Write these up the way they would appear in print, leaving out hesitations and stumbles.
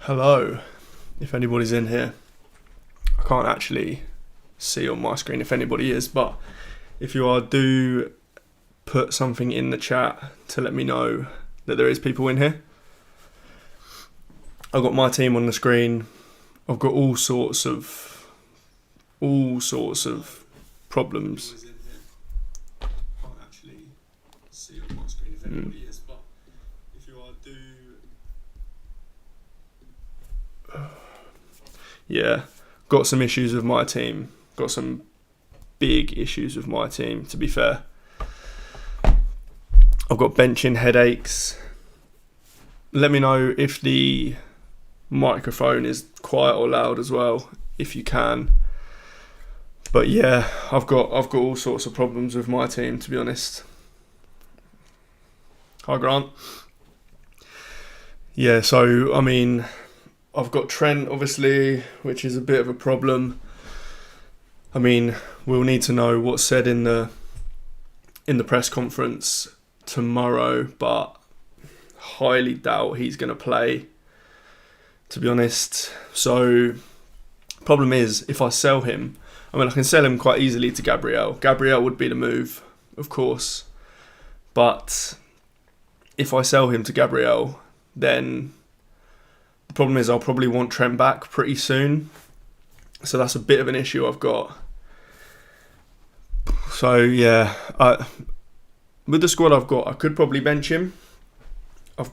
Hello, if anybody's in here. I can't actually see on my screen if anybody is, but if you are, do put something in the chat to let me know that there is people in here. I've got my team on the screen. I've got all sorts of problems. I can't actually see on my screen if anybody is, but if you are, do. Yeah, got some issues with my team. Got some big issues with my team, to be fair. I've got benching headaches. Let me know if the microphone is quiet or loud as well, if you can. But yeah, I've got all sorts of problems with my team, to be honest. Hi, Grant. Yeah, so I mean, I've got Trent, obviously, which is a bit of a problem. I mean, we'll need to know what's said in the press conference tomorrow, but highly doubt he's going to play, to be honest. So, problem is, if I sell him, I mean, I can sell him quite easily to Gabriel. Gabriel would be the move, of course. But if I sell him to Gabriel, then the problem is I'll probably want Trent back pretty soon. So that's a bit of an issue I've got. So yeah, with the squad I've got, I could probably bench him. I'll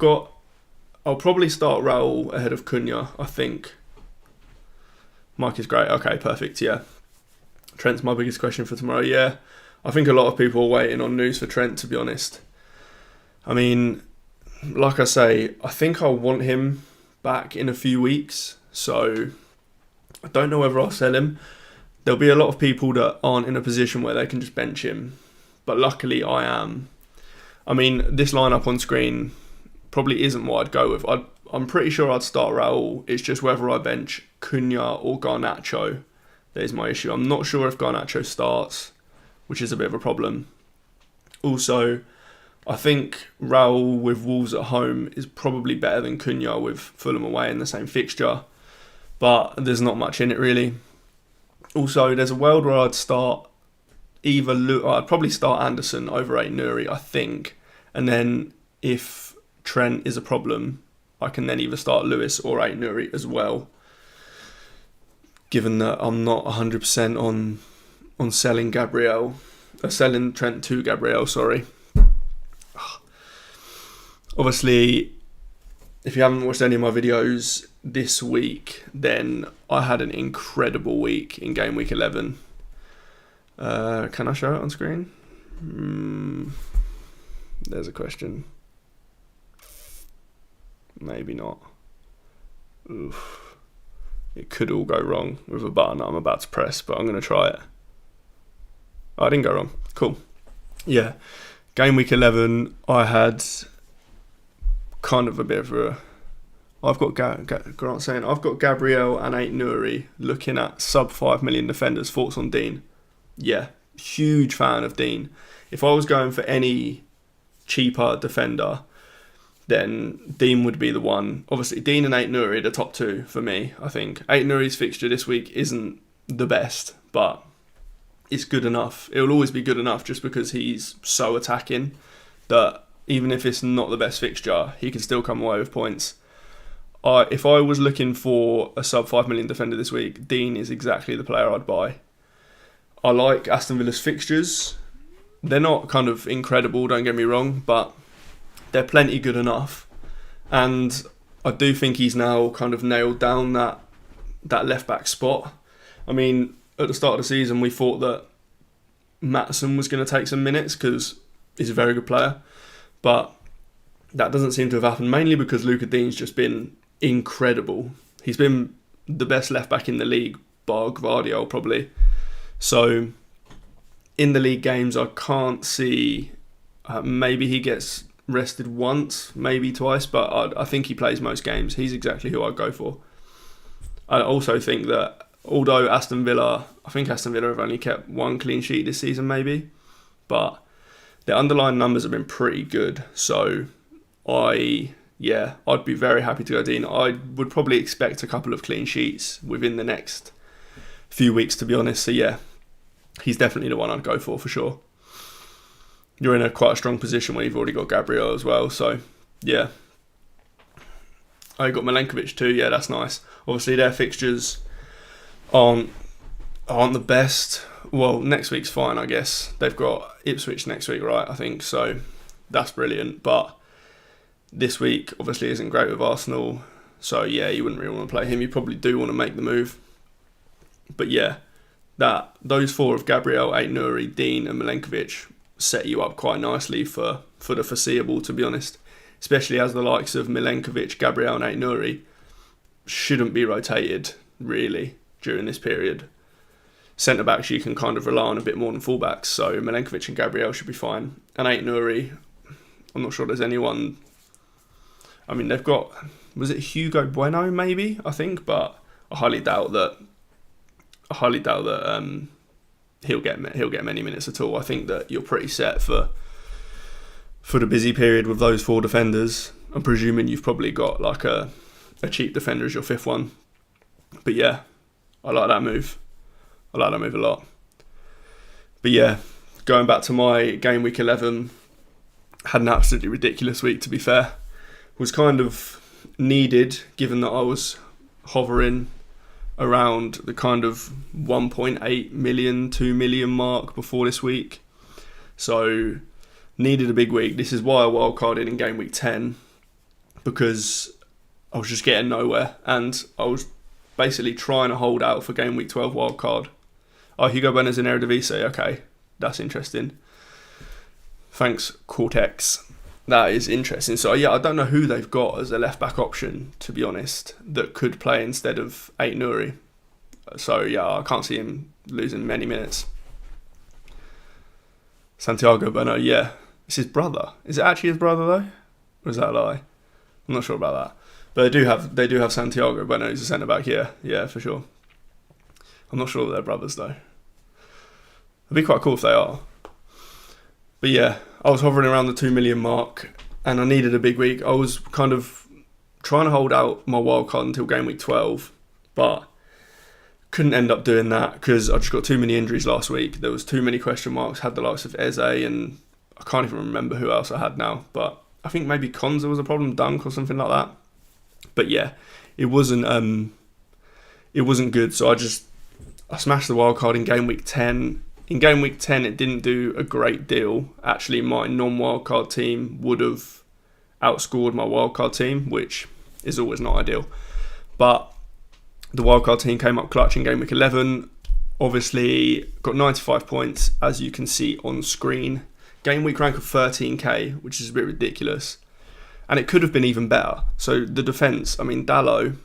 probably start Raul ahead of Cunha, I think. Mike is great. Okay, perfect, yeah. Trent's my biggest question for tomorrow, yeah. I think a lot of people are waiting on news for Trent, to be honest. I mean, like I say, I think I'll want him back in a few weeks, so I don't know whether I'll sell him. There'll be a lot of people that aren't in a position where they can just bench him, but luckily I am. I mean, this lineup on screen probably isn't what I'd go with. I'm pretty sure I'd start Raul. It's just whether I bench Cunha or Garnacho. There's my issue. I'm not sure if Garnacho starts, which is a bit of a problem. Also, I think Raul with Wolves at home is probably better than Cunha with Fulham away in the same fixture, but there's not much in it really. Also, there's a world where I'd probably start Anderson over Aït-Nouri, I think, and then if Trent is a problem, I can then either start Lewis or Aït-Nouri as well, given that I'm not 100% on selling Trent to Gabriel, sorry. Obviously, if you haven't watched any of my videos this week, then I had an incredible week in Gameweek 11. Can I show it on screen? There's a question. Maybe not. Oof. It could all go wrong with a button that I'm about to press, but I'm going to try it. Oh, I didn't go wrong. Cool. Yeah. Game week 11, I had kind of a bit of a... I've got Grant saying, I've got Gabriel and Aït-Nouri looking at sub 5 million defenders. Thoughts on Dean? Yeah, huge fan of Dean. If I was going for any cheaper defender, then Dean would be the one. Obviously, Dean and Aït-Nouri are the top two for me, I think. Aït-Nouri's fixture this week isn't the best, but it's good enough. It will always be good enough just because he's so attacking that even if it's not the best fixture, he can still come away with points. If I was looking for a sub 5 million defender this week, Dean is exactly the player I'd buy. I like Aston Villa's fixtures. They're not kind of incredible, don't get me wrong, but they're plenty good enough. And I do think he's now kind of nailed down that left back spot. I mean, at the start of the season, we thought that Maatsen was going to take some minutes because he's a very good player. But that doesn't seem to have happened, mainly because Luca Dean's just been incredible. He's been the best left back in the league, bar Gvardiol probably. So in the league games, I can't see. Maybe he gets rested once, maybe twice, but I think he plays most games. He's exactly who I'd go for. I also think that although I think Aston Villa have only kept one clean sheet this season, maybe, but their underlying numbers have been pretty good. So I yeah, I'd be very happy to go Dean. I would probably expect a couple of clean sheets within the next few weeks, to be honest. So yeah, he's definitely the one I'd go for sure. You're in quite a strong position where you've already got Gabriel as well. So yeah. I got Milenkovic too. Yeah, that's nice. Obviously, their fixtures aren't the best. Well, next week's fine, I guess. They've got Ipswich next week, right? I think so. That's brilliant. But this week, obviously, isn't great with Arsenal. So yeah, you wouldn't really want to play him. You probably do want to make the move. But yeah, those four of Gabriel, Aït-Nouri, Dean, and Milenkovic set you up quite nicely for the foreseeable, to be honest. Especially as the likes of Milenkovic, Gabriel and Aït-Nouri shouldn't be rotated, really, during this period. Centre-backs you can kind of rely on a bit more than full-backs, so Milenkovic and Gabriel should be fine. And Aït-Nouri, I'm not sure there's anyone... I mean, they've got... Was it Hugo Bueno, maybe, I think? But I highly doubt that he'll get many minutes at all. I think that you're pretty set for the busy period with those four defenders. I'm presuming you've probably got like a cheap defender as your fifth one. But yeah, I like that move. I like that move a lot. But yeah, going back to my game week 11, had an absolutely ridiculous week, to be fair. Was kind of needed, given that I was hovering around the kind of 1.8 million, 2 million mark before this week. So needed a big week. This is why I wildcarded in game week 10, because I was just getting nowhere and I was basically trying to hold out for game week 12 wildcard. Oh, Hugo Bueno's in Eredivisie. Okay, that's interesting. Thanks, Cortex. That is interesting. So yeah, I don't know who they've got as a left back option, to be honest, that could play instead of Aït-Nouri. So yeah, I can't see him losing many minutes. Santiago Bueno, yeah. It's his brother. Is it actually his brother though? Or is that a lie? I'm not sure about that. But they do have Santiago Bueno who's a centre back, yeah, for sure. I'm not sure that they're brothers though. It'd be quite cool if they are. But yeah, I was hovering around the 2 million mark and I needed a big week. I was kind of trying to hold out my wildcard until game week 12, but couldn't end up doing that because I just got too many injuries last week. There was too many question marks. Had the likes of Eze and I can't even remember who else I had now, but I think maybe Konza was a problem, Dunk or something like that. But yeah, it wasn't good. So I smashed the wildcard in game week 10. In game week 10, it didn't do a great deal. Actually, my non-wildcard team would have outscored my wildcard team, which is always not ideal. But the wildcard team came up clutch in game week 11. Obviously, got 95 points, as you can see on screen. Game week rank of 13k, which is a bit ridiculous. And it could have been even better. So the defence, I mean, Dalot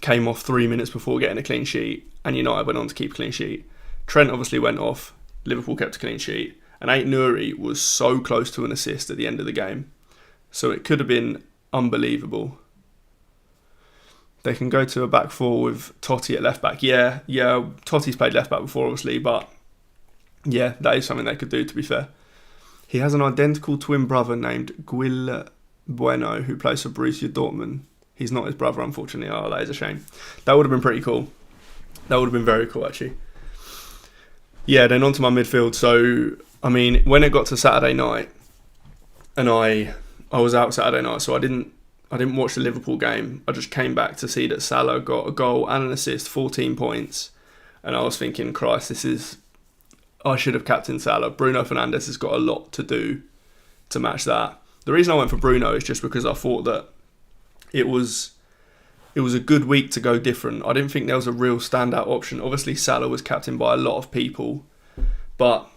came off 3 minutes before getting a clean sheet, and United went on to keep a clean sheet. Trent obviously went off, Liverpool kept a clean sheet, and Aït-Nouri was so close to an assist at the end of the game. So it could have been unbelievable. They can go to a back four with Totti at left back. Yeah, Totti's played left back before obviously, but yeah, that is something they could do, to be fair. He has an identical twin brother named Gil Bueno who plays for Borussia Dortmund. He's not his brother, unfortunately. Oh, that is a shame. That would have been pretty cool. That would have been very cool, actually. Yeah, then on to my midfield. So, I mean, when it got to Saturday night, and I was out Saturday night, so I didn't watch the Liverpool game. I just came back to see that Salah got a goal and an assist, 14 points. And I was thinking, Christ, I should have captained Salah. Bruno Fernandes has got a lot to do to match that. The reason I went for Bruno is just because I thought that it was a good week to go different. I didn't think there was a real standout option. Obviously, Salah was captained by a lot of people, but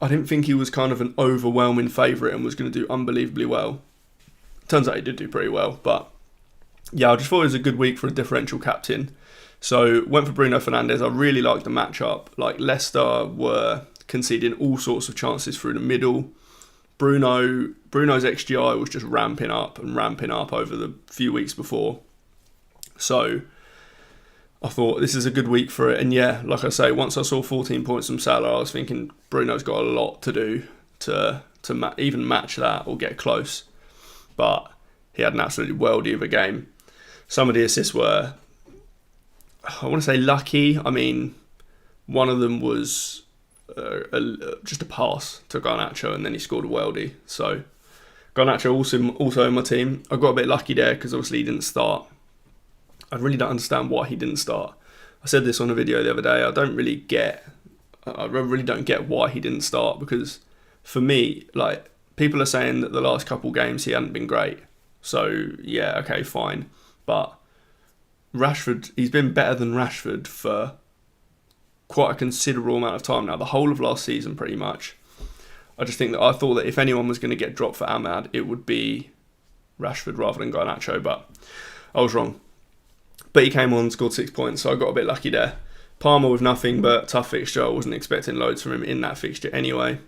I didn't think he was kind of an overwhelming favourite and was going to do unbelievably well. Turns out he did do pretty well, but yeah, I just thought it was a good week for a differential captain. So went for Bruno Fernandes. I really liked the matchup. Like, Leicester were conceding all sorts of chances through the middle. Bruno's XGI was just ramping up over the few weeks before. So I thought this is a good week for it. And yeah, like I say, once I saw 14 points from Salah, I was thinking Bruno's got a lot to do to even match that or get close. but he had an absolutely worldie of a game. Some of the assists were, I want to say, lucky. I mean, one of them was just a pass to Garnacho, and then he scored a worldie. So Garnacho also in my team. I got a bit lucky there because obviously he didn't start. I really don't understand why he didn't start. I said this on a video the other day. I really don't get why he didn't start, because for me, like, people are saying that the last couple games he hadn't been great. So yeah, okay, fine. But Rashford, he's been better than Rashford for quite a considerable amount of time now, the whole of last season pretty much. I thought that if anyone was going to get dropped for Ahmad, it would be Rashford rather than Garnacho, but I was wrong. But he came on, scored 6 points, so I got a bit lucky there. Palmer with nothing but tough fixture. I wasn't expecting loads from him in that fixture anyway.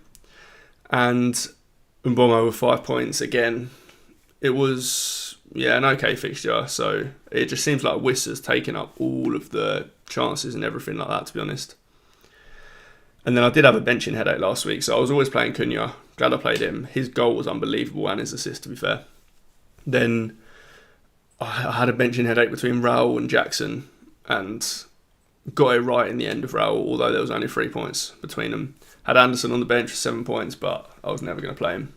And Mbomo with 5 points. Again, it was, an okay fixture. So it just seems like Wiss has taken up all of the chances and everything like that, to be honest. And then I did have a benching headache last week, so I was always playing Cunha. Glad I played him. His goal was unbelievable, and his assist, to be fair. Then I had a benching headache between Raul and Jackson, and got it right in the end of Raul, although there was only 3 points between them. Had Anderson on the bench for 7 points, but I was never going to play him.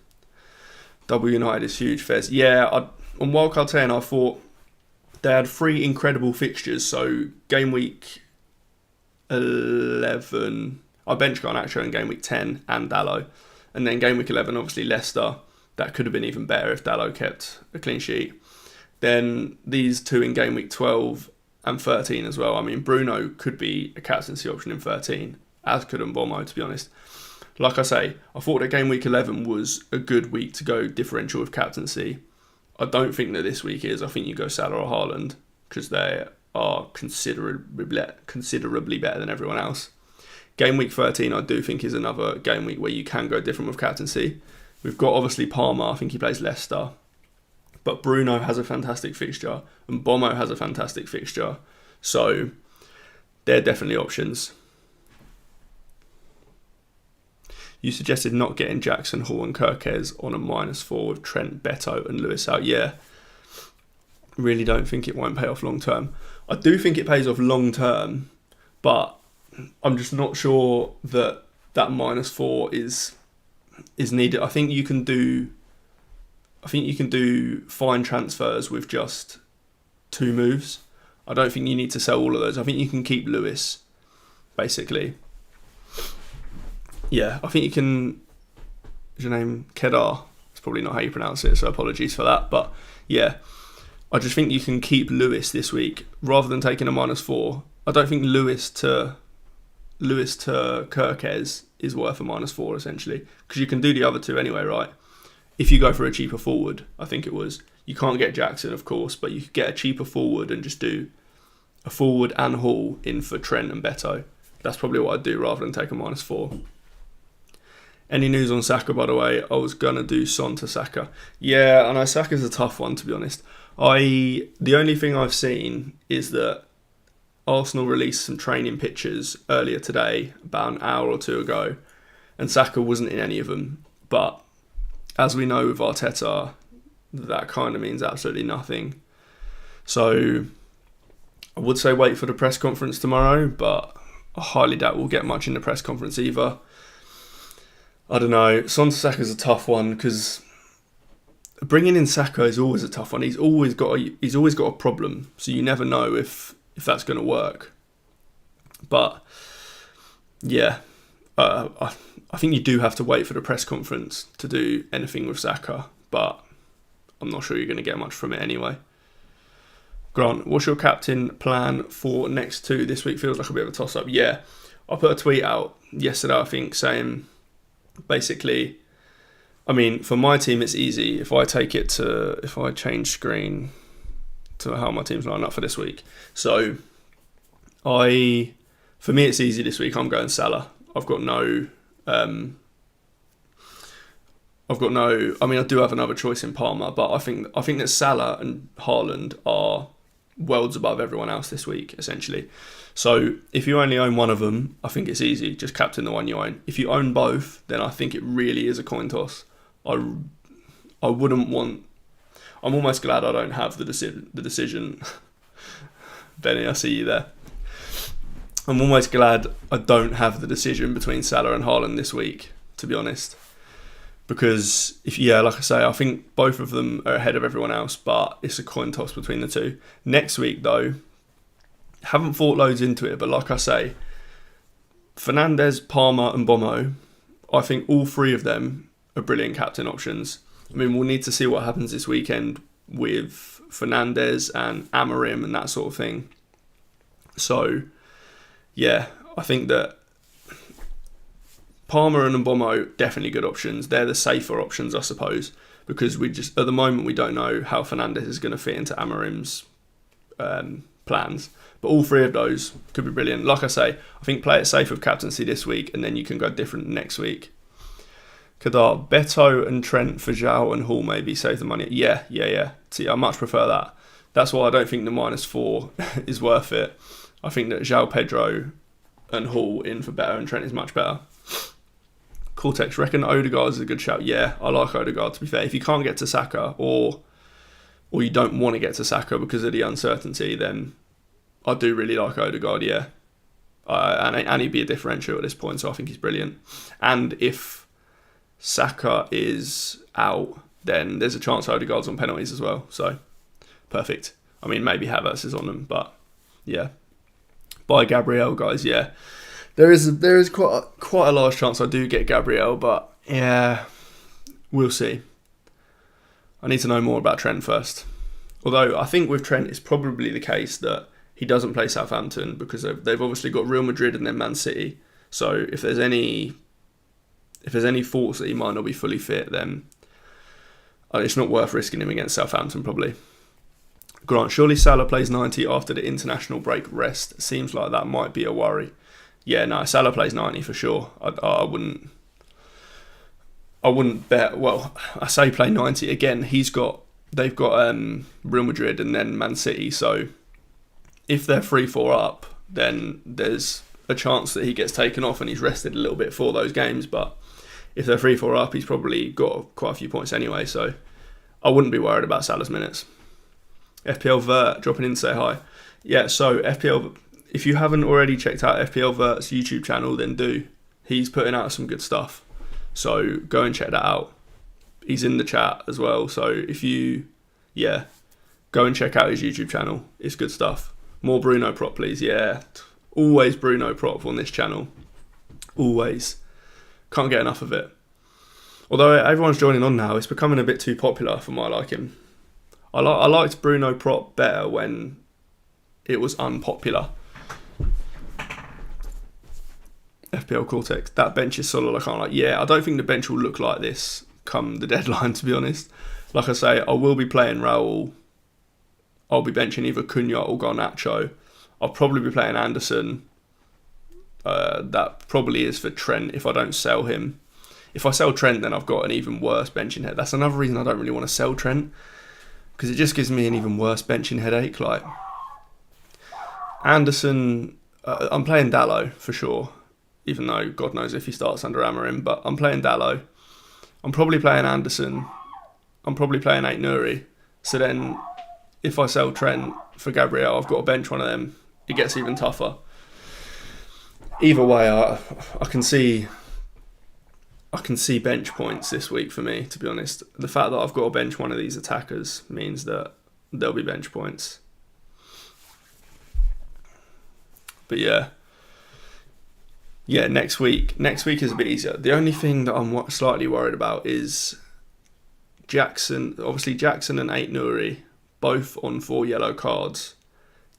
W United is huge, Fez. Yeah, on Wildcard 10, I thought they had 3 incredible fixtures. So Game Week 11, I benched Garnacho in Game Week 10 and Dalot. And then Game Week 11, obviously Leicester. That could have been even better if Dalot kept a clean sheet. Then these 2 in Game Week 12 and 13 as well. I mean, Bruno could be a captaincy option in 13, as could Mbomo, to be honest. Like I say, I thought that Game Week 11 was a good week to go differential with captaincy. I don't think that this week is. I think you go Salah or Haaland, because they are considerably better than everyone else. Game Week 13, I do think, is another game week where you can go different with captaincy. We've got, obviously, Palmer. I think he plays Leicester. But Bruno has a fantastic fixture, and Mbomo has a fantastic fixture. So they're definitely options. You suggested not getting Jackson, Hall and Kirkes on a -4 with Trent, Beto and Lewis out. Yeah, really don't think it won't pay off long term. I do think it pays off long term, but I'm just not sure that -4 is needed. I think you can do fine transfers with just 2 moves. I don't think you need to sell all of those. I think you can keep Lewis, basically. Yeah, I think you can. Is your name Kedar? It's probably not how you pronounce it, so apologies for that. But yeah, I just think you can keep Lewis this week rather than taking a -4. I don't think Lewis to Kirkes is worth a -4 essentially, because you can do the other 2 anyway, right? If you go for a cheaper forward, I think it was. You can't get Jackson, of course, but you could get a cheaper forward and just do a forward and Hall in for Trent and Beto. That's probably what I'd do rather than take a -4. Any news on Saka, by the way? I was going to do Son to Saka. Yeah, I know Saka's a tough one, to be honest. The only thing I've seen is that Arsenal released some training pictures earlier today, about an hour or 2 ago, and Saka wasn't in any of them. But as we know with Arteta, that kind of means absolutely nothing. So I would say wait for the press conference tomorrow, but I highly doubt we'll get much in the press conference either. I don't know. Son to Saka's a tough one, because bringing in Saka is always a tough one. He's always got a problem, so you never know if that's going to work. But yeah, I think you do have to wait for the press conference to do anything with Saka, but I'm not sure you're going to get much from it anyway. Grant, what's your captain plan for next 2? This week feels like a bit of a toss-up. Yeah, I put a tweet out yesterday, I think, saying basically, I mean, for my team it's easy. If I change screen to how my team's lined up for this week. So for me it's easy this week. I'm going Salah. I do have another choice in Palmer, but I think that Salah and Haaland are worlds above everyone else this week, essentially. So if you only own one of them, I think it's easy. Just captain the one you own. If you own both, then I think it really is a coin toss. I wouldn't want I'm almost glad I don't have the decision. Benny, I see you there. I'm almost glad I don't have the decision between Salah and Haaland this week, to be honest. Because, like I say, I think both of them are ahead of everyone else, but it's a coin toss between the two. Next week, though, haven't thought loads into it, but like I say, Fernandes, Palmer and Bomo, I think all three of them are brilliant captain options. I mean, we'll need to see what happens this weekend with Fernandes and Amorim and that sort of thing. So, yeah, I think that Palmer and Mbommo, definitely good options. They're the safer options, I suppose, because we just, at the moment, we don't know how Fernandes is going to fit into Amorim's plans. But all three of those could be brilliant. Like I say, I think play it safe with captaincy this week, and then you can go different next week. Kadar, Beto and Trent for Zhao and Hall maybe save the money. Yeah. See, I much prefer that. That's why I don't think the -4 is worth it. I think that Zhao, Pedro and Hall in for Beto and Trent is much better. Cortex, reckon Odegaard is a good shout. Yeah, I like Odegaard, to be fair. If you can't get to Saka or you don't want to get to Saka because of the uncertainty, then I do really like Odegaard, yeah. And he'd be a differential at this point, so I think he's brilliant. And if Saka is out, then there's a chance Odegaard's on penalties as well. So, perfect. I mean, maybe Havertz is on them, but yeah. By Gabriel, guys, yeah. There is quite a large chance I do get Gabriel, but yeah, we'll see. I need to know more about Trent first. Although I think with Trent, it's probably the case that he doesn't play Southampton because they've obviously got Real Madrid and then Man City. So if there's any thoughts that he might not be fully fit, then it's not worth risking him against Southampton probably. Grant, surely Salah plays 90 after the international break rest. Seems like that might be a worry. Yeah, no, Salah plays 90 for sure. I wouldn't bet. Well, I say play 90 again. They've got Real Madrid and then Man City. So if they're 3-4 up, then there's a chance that he gets taken off and he's rested a little bit for those games. But if they're 3-4 up, he's probably got quite a few points anyway. So I wouldn't be worried about Salah's minutes. FPL Vert dropping in to say hi. Yeah, so FPL. If you haven't already checked out FPL Vert's YouTube channel, then do. He's putting out some good stuff. So go and check that out. He's in the chat as well. So if you, go and check out his YouTube channel. It's good stuff. More Bruno Prop, please. Yeah, always Bruno Prop on this channel. Always. Can't get enough of it. Although everyone's joining on now, it's becoming a bit too popular for my liking. I liked Bruno Prop better when it was unpopular. FPL Cortex, that bench is solid. I can't like. Yeah, I don't think the bench will look like this come the deadline, to be honest. Like I say, I will be playing Raul. I'll be benching either Cunha or Garnacho. I'll probably be playing Anderson. That probably is for Trent if I don't sell him. If I sell Trent, then I've got an even worse benching head. That's another reason I don't really want to sell Trent, because it just gives me an even worse benching headache. Like Anderson, I'm playing Dallo for sure. Even though God knows if he starts under Amorim, but I'm playing Dallo. I'm probably playing Anderson. I'm probably playing Aït-Nouri. So then, if I sell Trent for Gabriel, I've got to bench one of them. It gets even tougher. Either way, I can see bench points this week for me, to be honest. The fact that I've got to bench one of these attackers means that there'll be bench points. But yeah, next week is a bit easier. The only thing that I'm slightly worried about is Jackson. Obviously, Jackson and Aït-Nouri, both on 4 yellow cards.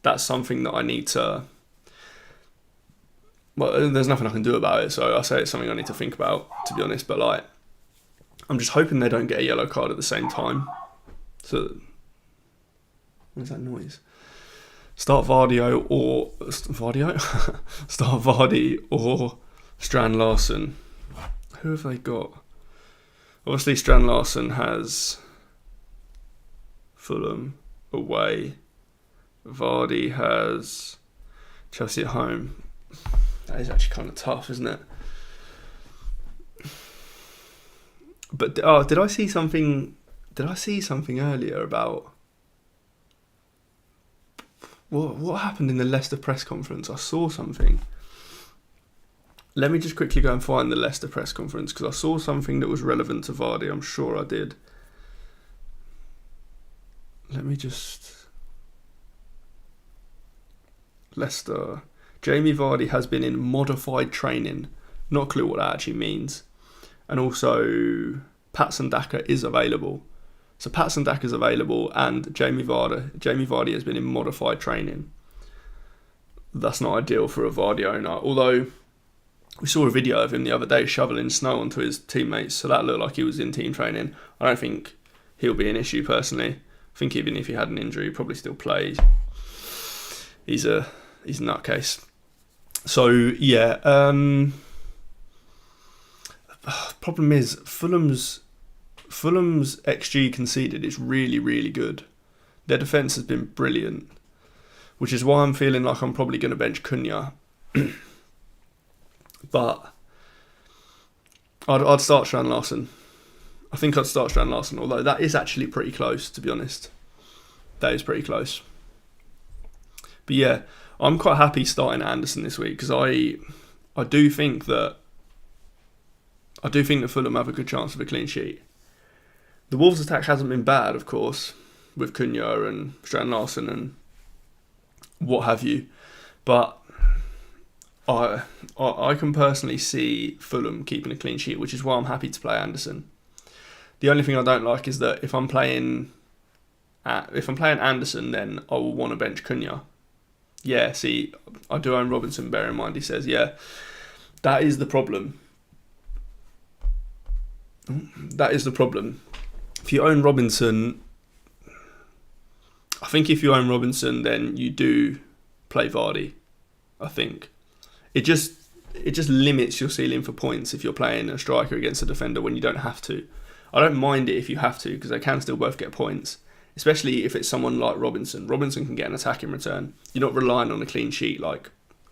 That's something that I need to... Well, there's nothing I can do about it, so I say it's something I need to think about, to be honest. But like, I'm just hoping they don't get a yellow card at the same time. So, what is that noise? Start Vardy or Strand Larsen. Who have they got? Obviously, Strand Larsen has Fulham away. Vardy has Chelsea at home. That is actually kind of tough, isn't it? But did I see something Did I see something earlier about what happened in the Leicester press conference? I saw something. Let me just quickly go and find the Leicester press conference, because I saw something that was relevant to Vardy. I'm sure I did. Let me just... Leicester. Jamie Vardy has been in modified training. Not a clue what that actually means. And also, Patson Daka is available. So Patson Daka is available, and Jamie Vardy has been in modified training. That's not ideal for a Vardy owner. Although, we saw a video of him the other day shoveling snow onto his teammates, so that looked like he was in team training. I don't think he'll be an issue personally. I think even if he had an injury, he'd probably still play. He's a nutcase. So yeah, problem is Fulham's XG conceded is really, really good. Their defence has been brilliant, which is why I'm feeling like I'm probably going to bench Cunha. But I'd start Strand Larsen. I think I'd start Strand Larsen, although that is actually pretty close, to be honest. That is pretty close. But yeah, I'm quite happy starting Anderson this week, because I do think that Fulham have a good chance of a clean sheet. The Wolves' attack hasn't been bad, of course, with Cunha and Strand Larsen and what have you, but I can personally see Fulham keeping a clean sheet, which is why I'm happy to play Anderson. The only thing I don't like is that if I'm playing Anderson, then I will want to bench Cunha. Yeah, see, I do own Robinson, bear in mind, he says, yeah, that is the problem. That is the problem. If you own Robinson, I think if you own Robinson, then you do play Vardy, I think. It just limits your ceiling for points if you're playing a striker against a defender when you don't have to. I don't mind it if you have to, because they can still both get points, especially if it's someone like Robinson. Robinson can get an attack in return. You're not relying on a clean sheet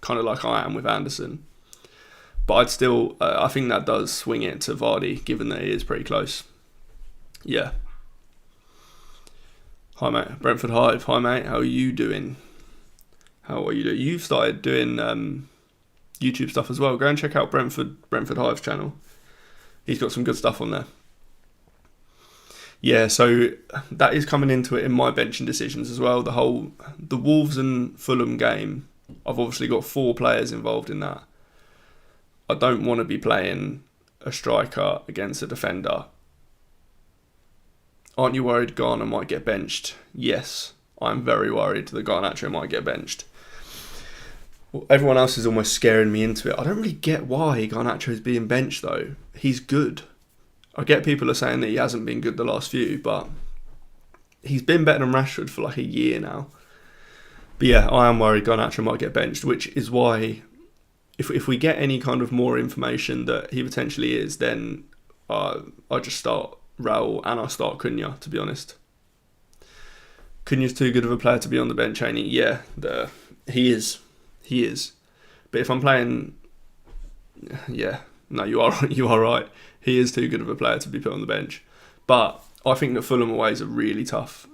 kind of like I am with Anderson. But I'd still, I think that does swing it to Vardy, given that it is pretty close. Yeah. Hi mate, Brentford Hive. Hi mate, how are you doing? How are you doing? You've started doing YouTube stuff as well. Go and check out Brentford Hive's channel. He's got some good stuff on there. Yeah, so that is coming into it in my benching decisions as well. The Wolves and Fulham game, I've obviously got 4 players involved in that. I don't want to be playing a striker against a defender. Aren't you worried Garner might get benched? Yes, I'm very worried that Garnacho might get benched. Well, everyone else is almost scaring me into it. I don't really get why Garnacho is being benched though. He's good. I get people are saying that he hasn't been good the last few, but he's been better than Rashford for like a year now. But yeah, I am worried Garnacho might get benched, which is why if we get any kind of more information that he potentially is, then I just start Raul and I start Cunha, to be honest. Cunha's too good of a player to be on the bench, ain't he? Yeah, he is. He is. But if I'm playing... Yeah, no, you are right. He is too good of a player to be put on the bench. But I think that Fulham away is a really tough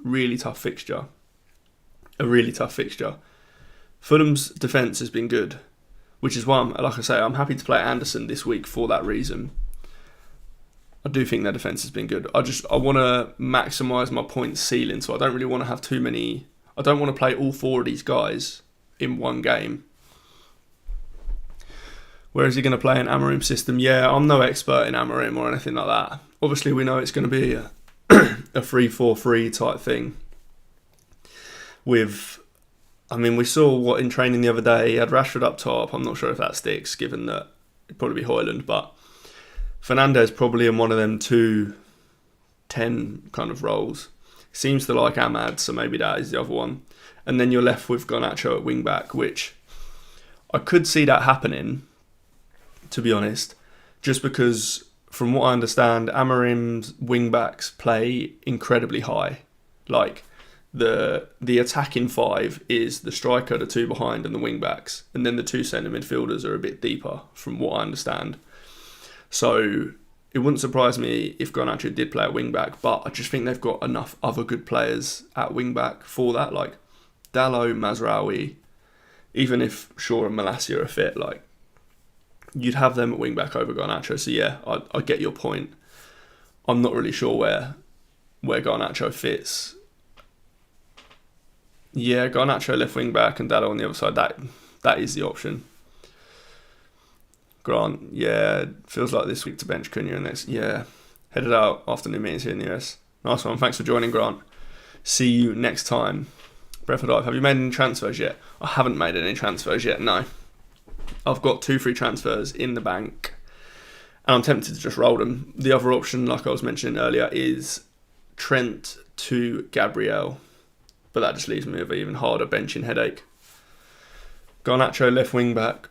fixture. A really tough fixture. Fulham's defence has been good, which is why, I'm happy to play Anderson this week for that reason. I do think their defence has been good. I want to maximise my points ceiling, so I don't really want to have too many... I don't want to play all 4 of these guys in one game. Where is he going to play an Amorim system? Yeah, I'm no expert in Amorim or anything like that. Obviously, we know it's going to be a 3-4-3 type thing. We saw what in training the other day. He had Rashford up top. I'm not sure if that sticks, given that it'd probably be Højlund, but Fernandes probably in one of them 2-10 kind of roles. Seems to like Ahmad, so maybe that is the other one. And then you're left with Garnacho at wing back, which I could see that happening, to be honest, just because from what I understand, Amorim's wing backs play incredibly high. Like the attacking 5 is the striker, the 2 behind, and the wing backs, and then the 2 centre midfielders are a bit deeper, from what I understand. So it wouldn't surprise me if Garnacho did play at wing back, but I just think they've got enough other good players at wing back for that, like Dalot, Mazraoui. Even if Shaw and Malacia are fit, like you'd have them at wing back over Garnacho. So yeah, I get your point. I'm not really sure where Garnacho fits. Yeah, Garnacho left wing back and Dalot on the other side. That is the option. Grant, yeah, feels like this week to bench Cunha and next. Yeah, headed out afternoon meetings here in the US. Nice one. Thanks for joining, Grant. See you next time. Brentford Live, have you made any transfers yet? I haven't made any transfers yet, no. I've got 2 free transfers in the bank and I'm tempted to just roll them. The other option, like I was mentioning earlier, is Trent to Gabriel, but that just leaves me with an even harder benching headache. Garnacho left wing back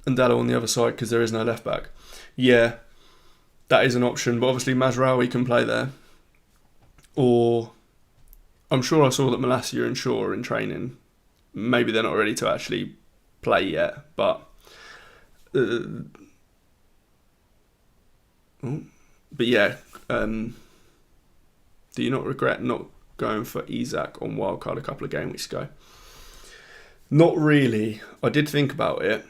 and Dalot on the other side because there is no left back. Yeah, that is an option, but obviously Mazraoui can play there. Or I'm sure I saw that Malacia and Shaw are in training. Maybe they're not ready to actually play yet, but yeah. Do you not regret not going for Isak on wildcard a couple of game weeks ago? Not really. I did think about it,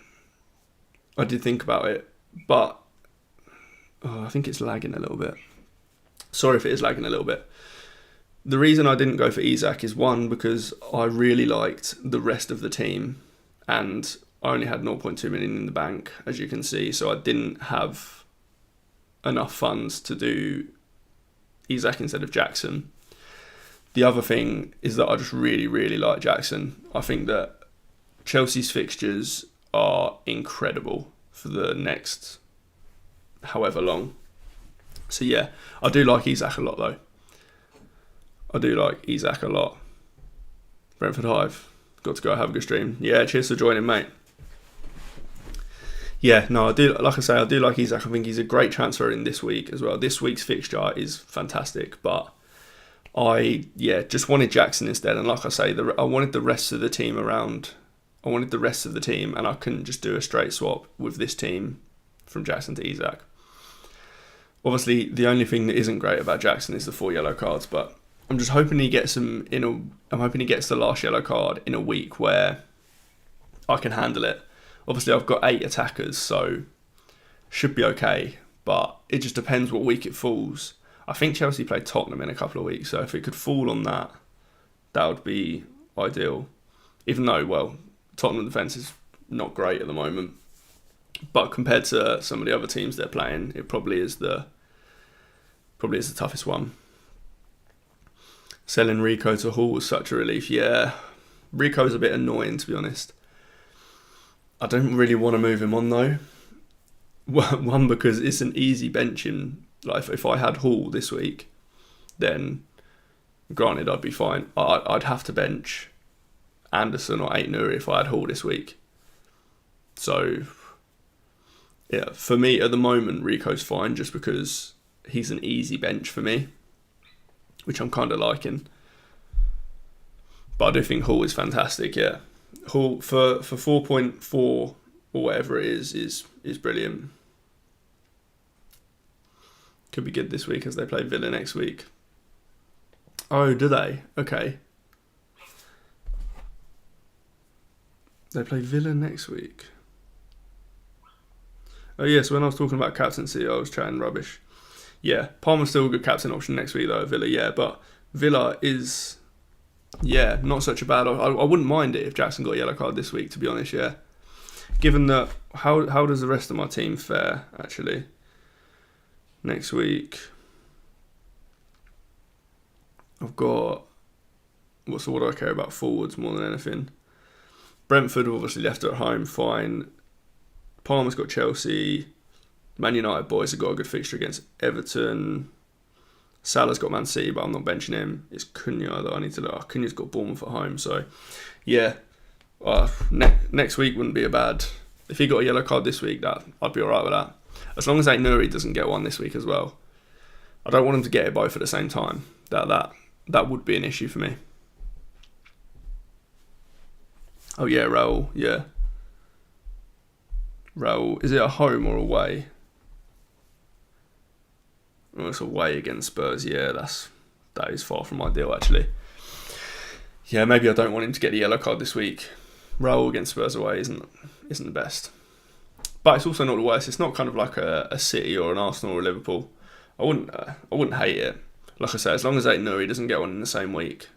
but I think it's lagging a little bit. Sorry if it is lagging a little bit. The reason I didn't go for Isak is, one, because I really liked the rest of the team and I only had 0.2 million in the bank, as you can see, so I didn't have enough funds to do Isak instead of Jackson. The other thing is that I just really, really like Jackson. I think that Chelsea's fixtures are incredible for the next however long. So yeah, I do like Isak a lot though. I do like Isak a lot. Brentford Hive, got to go have a good stream. Yeah, cheers for joining, mate. Yeah, no, I do. Like I say, I do like Isak. I think he's a great transfer in this week as well. This week's fixture is fantastic, but I just wanted Jackson instead. And like I say, I wanted the rest of the team around. I wanted the rest of the team, and I couldn't just do a straight swap with this team from Jackson to Isak. Obviously, the only thing that isn't great about Jackson is the 4 yellow cards, but I'm just hoping he gets them I'm hoping he gets the last yellow card in a week where I can handle it. Obviously, I've got 8 attackers, so should be okay. But it just depends what week it falls. I think Chelsea play Tottenham in a couple of weeks, so if it could fall on that, that would be ideal. Even though, well, Tottenham defence is not great at the moment, but compared to some of the other teams they're playing, it probably is the toughest one. Selling Rico to Hall was such a relief. Yeah, Rico's a bit annoying, to be honest. I don't really want to move him on though. One, because it's an easy benching. Like if I had Hall this week, then granted I'd be fine. I'd have to bench Anderson or Ait-Nouri if I had Hall this week. So yeah, for me at the moment, Rico's fine just because he's an easy bench for me, which I'm kind of liking. But I do think Hall is fantastic, yeah. Hall for 4.4 or whatever it is brilliant. Could be good this week as they play Villa next week. Oh, do they? Okay. They play Villa next week. Oh yeah, so when I was talking about captaincy, I was chatting rubbish. Yeah, Palmer's still a good captain option next week though at Villa, yeah, but Villa is, yeah, not such a bad. I wouldn't mind it if Jackson got a yellow card this week, to be honest, yeah. Given that, how does the rest of my team fare, actually, next week? I've got, what do I care about forwards more than anything? Brentford obviously left at home, fine. Palmer's got Chelsea. Man United boys have got a good fixture against Everton. Salah's got Man City, but I'm not benching him. It's Cunha that I need to look. Cunha's got Bournemouth at home, so yeah. Next week wouldn't be a bad. If he got a yellow card this week, I'd be alright with that. As long as Ait-Nouri doesn't get one this week as well. I don't want him to get it both at the same time. That would be an issue for me. Oh yeah, Raul, yeah. Raul, is it a home or away? Oh, it's away against Spurs. Yeah, that is far from ideal, actually. Yeah, maybe I don't want him to get the yellow card this week. Raul against Spurs away isn't the best. But it's also not the worst. It's not kind of like a City or an Arsenal or a Liverpool. I wouldn't hate it. Like I say, as long as Nuri doesn't get one in the same week.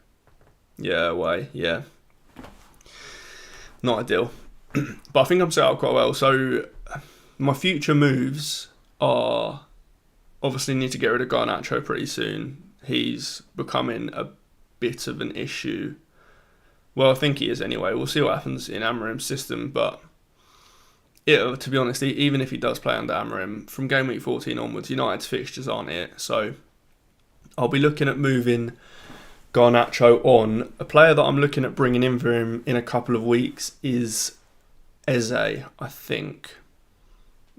Yeah, away. Yeah. Not ideal. But I think I'm set up quite well. So my future moves are obviously need to get rid of Garnacho pretty soon. He's becoming a bit of an issue. Well, I think he is anyway. We'll see what happens in Amorim's system, but to be honest, even if he does play under Amorim, from game week 14 onwards, United's fixtures aren't it. So I'll be looking at moving Garnacho on. A player that I'm looking at bringing in for him in a couple of weeks is Eze, I think.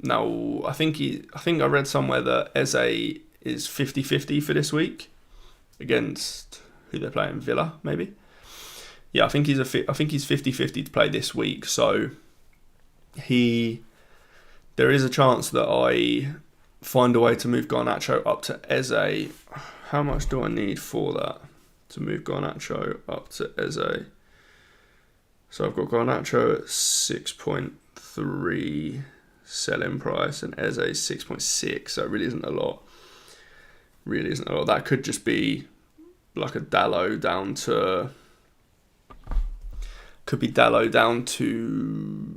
Now, I think I read somewhere that Eze is 50-50 for this week against who they're playing, Villa, maybe. Yeah, I think he's 50-50 to play this week. So there is a chance that I find a way to move Garnacho up to Eze. How much do I need for that to move Garnacho up to Eze? So I've got Garnacho at 6.3 selling price and Eze 6.6. So it really isn't a lot. That could just be like a Dalot down to. Could be Dalot down to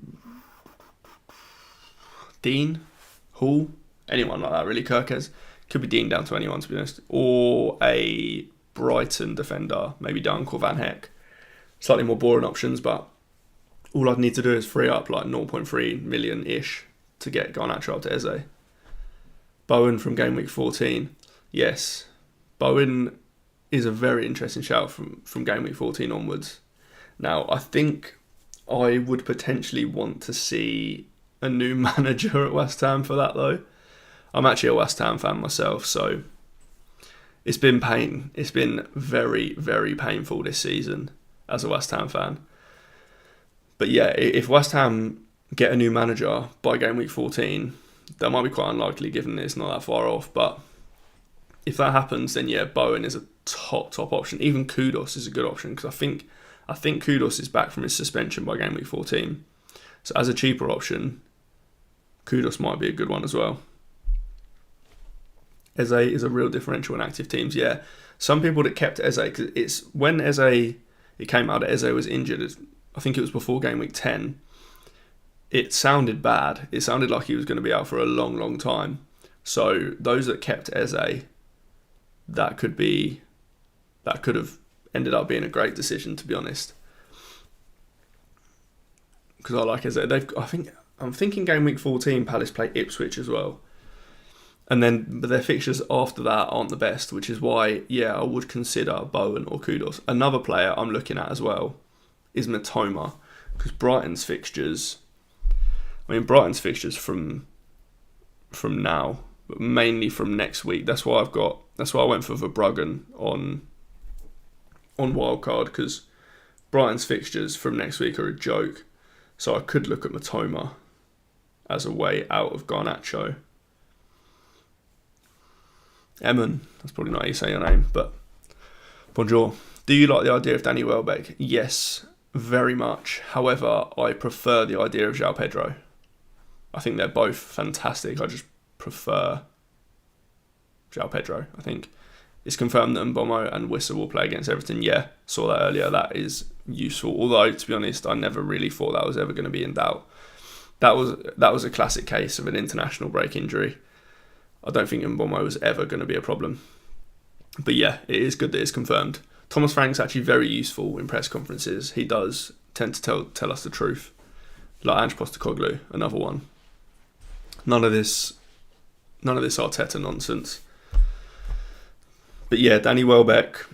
Dean, Hall, anyone like that really, Kirkes. Could be Dean down to anyone, to be honest. Or a Brighton defender, maybe Dunk or Van Heck. Slightly more boring options, but all I'd need to do is free up like 0.3 million-ish to get Garnacho up to Eze. Bowen from game week 14. Yes, Bowen is a very interesting shout from game week 14 onwards. Now, I think I would potentially want to see a new manager at West Ham for that, though. I'm actually a West Ham fan myself, so it's been pain. It's been very, very painful this season as a West Ham fan. But yeah, if West Ham get a new manager by game week 14, that might be quite unlikely given it's not that far off. But if that happens, then yeah, Bowen is a top option. Even Kudus is a good option because I think Kudus is back from his suspension by game week 14. So as a cheaper option, Kudus might be a good one as well. Eze is a real differential in active teams. Yeah, some people that kept Eze, because it's when it came out that Eze was injured. I think it was before game week 10. It sounded bad. It sounded like he was going to be out for a long, long time. So those that kept Eze, that could have ended up being a great decision, to be honest. Because I like Eze. I'm thinking game week 14, Palace play Ipswich as well. But their fixtures after that aren't the best, which is why, yeah, I would consider Bowen or Kudus. Another player I'm looking at as well is Matoma, because Brighton's fixtures from now, but mainly from next week. That's why I went for Verbruggen on wildcard, because Brighton's fixtures from next week are a joke. So I could look at Matoma as a way out of Garnacho. Eamon, that's probably not how you say your name, but bonjour. Do you like the idea of Danny Welbeck? Yes, very much. However, I prefer the idea of João Pedro. I think they're both fantastic. I just prefer João Pedro. I think it's confirmed that Mbomo and Wissa will play against Everton. Yeah, saw that earlier. That is useful. Although, to be honest, I never really thought that was ever going to be in doubt. That was a classic case of an international break injury. I don't think Mbomo was ever going to be a problem. But yeah, it is good that it's confirmed. Thomas Frank's actually very useful in press conferences. He does tend to tell us the truth. Like Ange Postecoglou, another one. None of this Arteta nonsense. But yeah, Danny Welbeck.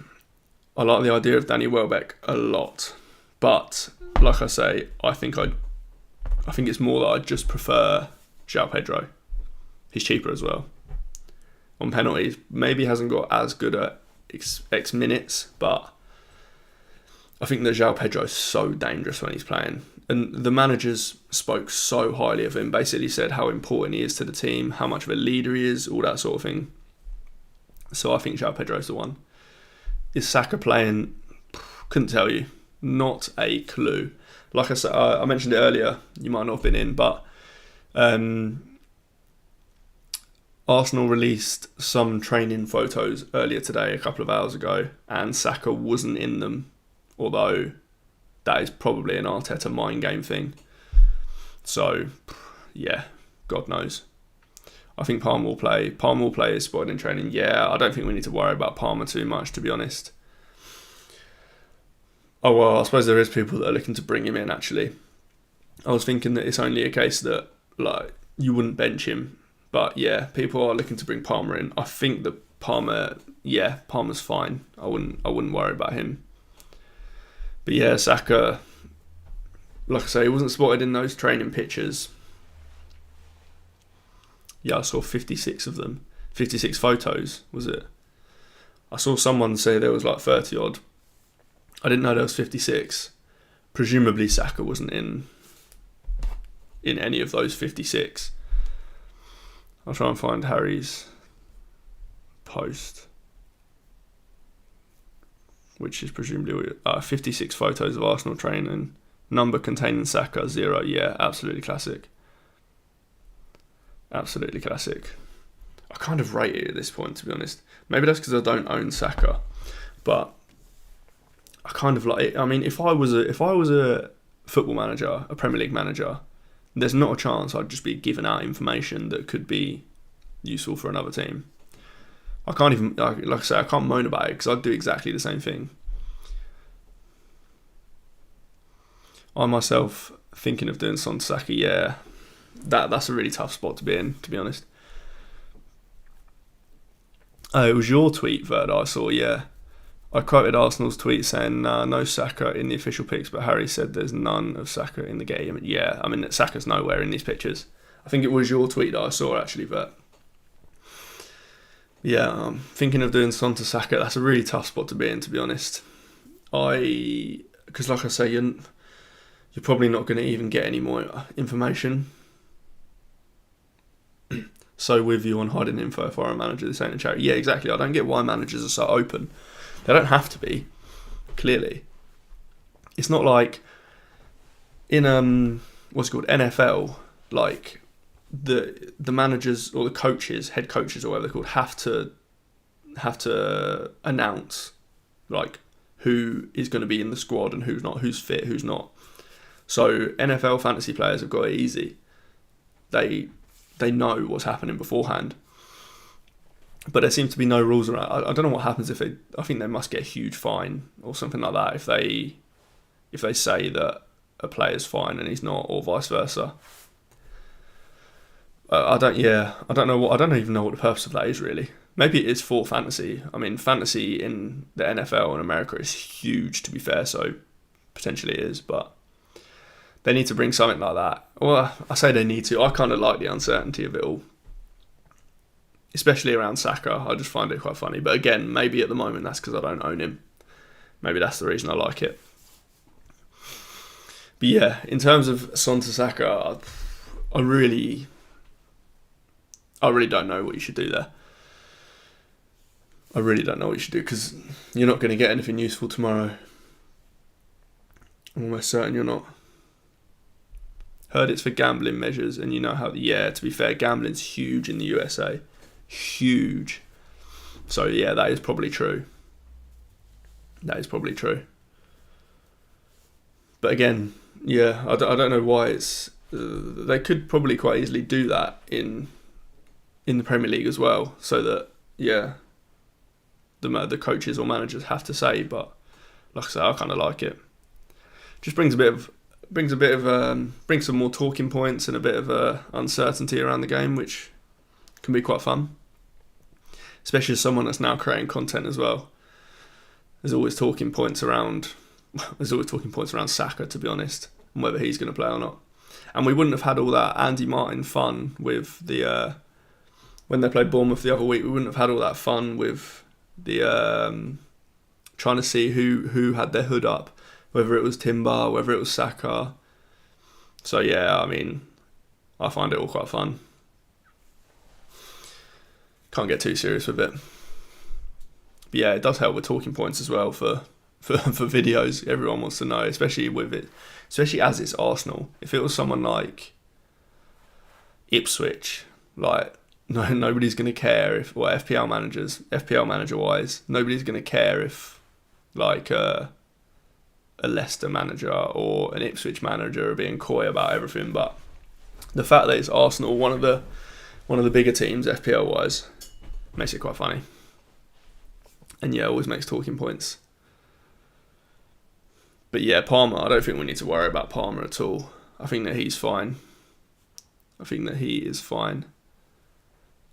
I like the idea of Danny Welbeck a lot. But like I say, I think it's more that I just prefer João Pedro. He's cheaper as well. On penalties, maybe hasn't got as good at X minutes, but I think that João Pedro is so dangerous when he's playing. And the managers spoke so highly of him, basically said how important he is to the team, how much of a leader he is, all that sort of thing. So I think João Pedro's the one. Is Saka playing? Couldn't tell you. Not a clue. Like I said, I mentioned it earlier. You might not have been in, but Arsenal released some training photos earlier today, a couple of hours ago, and Saka wasn't in them. Although that is probably an Arteta mind game thing. So, yeah, God knows. I think Palmer will play. Palmer will play his spot in training. Yeah, I don't think we need to worry about Palmer too much, to be honest. Oh, well, I suppose there is people that are looking to bring him in, actually. I was thinking that it's only a case that, like, you wouldn't bench him. But, yeah, people are looking to bring Palmer in. I think that Palmer's fine. I wouldn't worry about him. But, yeah, Saka, like I say, he wasn't spotted in those training pictures. Yeah, I saw 56 of them. 56 photos, was it? I saw someone say there was like 30 odd. I didn't know there was 56. Presumably Saka wasn't in any of those 56. I'll try and find Harry's post, which is presumably 56 photos of Arsenal training. Number containing Saka, 0. Yeah, absolutely classic. Absolutely classic. I kind of rate it at this point, to be honest. Maybe that's because I don't own Saka, but I kind of like it. I mean, if I was a football manager, a Premier League manager, there's not a chance I'd just be giving out information that could be useful for another team. I can't even, like I say, I can't moan about it because I'd do exactly the same thing. I myself thinking of doing Son to Saka, yeah, that's a really tough spot to be in, to be honest. Oh, it was your tweet, Verd, I saw, yeah. I quoted Arsenal's tweet saying, no Saka in the official pics, but Harry said there's none of Saka in the game. Yeah, I mean, Saka's nowhere in these pictures. I think it was your tweet that I saw, actually, Verd. Yeah, I'm thinking of doing Son to Saka. That's a really tough spot to be in, to be honest. Because like I say, you're probably not going to even get any more information. So with you on hiding info for a manager, this ain't a charity. Yeah, exactly. I don't get why managers are so open. They don't have to be, clearly. It's not like in what's it called, NFL, like the managers or the coaches, head coaches or whatever they're called, have to announce like who is going to be in the squad and who's not, who's fit, who's not. So NFL fantasy players have got it easy. They know what's happening beforehand. But there seems to be no rules around. I don't know what happens if they. I think they must get a huge fine or something like that if they say that a player's fine and he's not, or vice versa. I don't even know what the purpose of that is really. Maybe it is for fantasy. I mean, fantasy in the NFL in America is huge, to be fair. So potentially it is, but they need to bring something like that. Well, I say they need to. I kind of like the uncertainty of it all. Especially around Saka, I just find it quite funny. But again, maybe at the moment that's because I don't own him. Maybe that's the reason I like it. But yeah, in terms of Son to Saka, I really don't know what you should do there. I really don't know what you should do because you're not going to get anything useful tomorrow. I'm almost certain you're not. Heard it's for gambling measures, and you know how, to be fair, gambling's huge in the USA. Huge. So yeah, that is probably true. But again, yeah, I don't know why it's. They could probably quite easily do that in the Premier League as well, so that the coaches or managers have to say. But like I say, I kind of like it. Just brings some more talking points and a bit of uncertainty around the game, which can be quite fun. Especially as someone that's now creating content as well. There's always talking points around Saka, to be honest, and whether he's going to play or not. And we wouldn't have had all that Andy Martin fun with the when they played Bournemouth the other week. We wouldn't have had all that fun with the trying to see who had their hood up, whether it was Timber, whether it was Saka. So yeah, I mean, I find it all quite fun. Can't get too serious with it. But yeah, it does help with talking points as well for videos. Everyone wants to know, especially as it's Arsenal. If it was someone like Ipswich, like nobody's going to care if FPL manager wise, nobody's going to care if like a Leicester manager or an Ipswich manager are being coy about everything. But the fact that it's Arsenal, one of the bigger teams FPL wise, makes it quite funny. And yeah, always makes talking points. But yeah, Palmer, I don't think we need to worry about Palmer at all. I think that he's fine. I think that he is fine.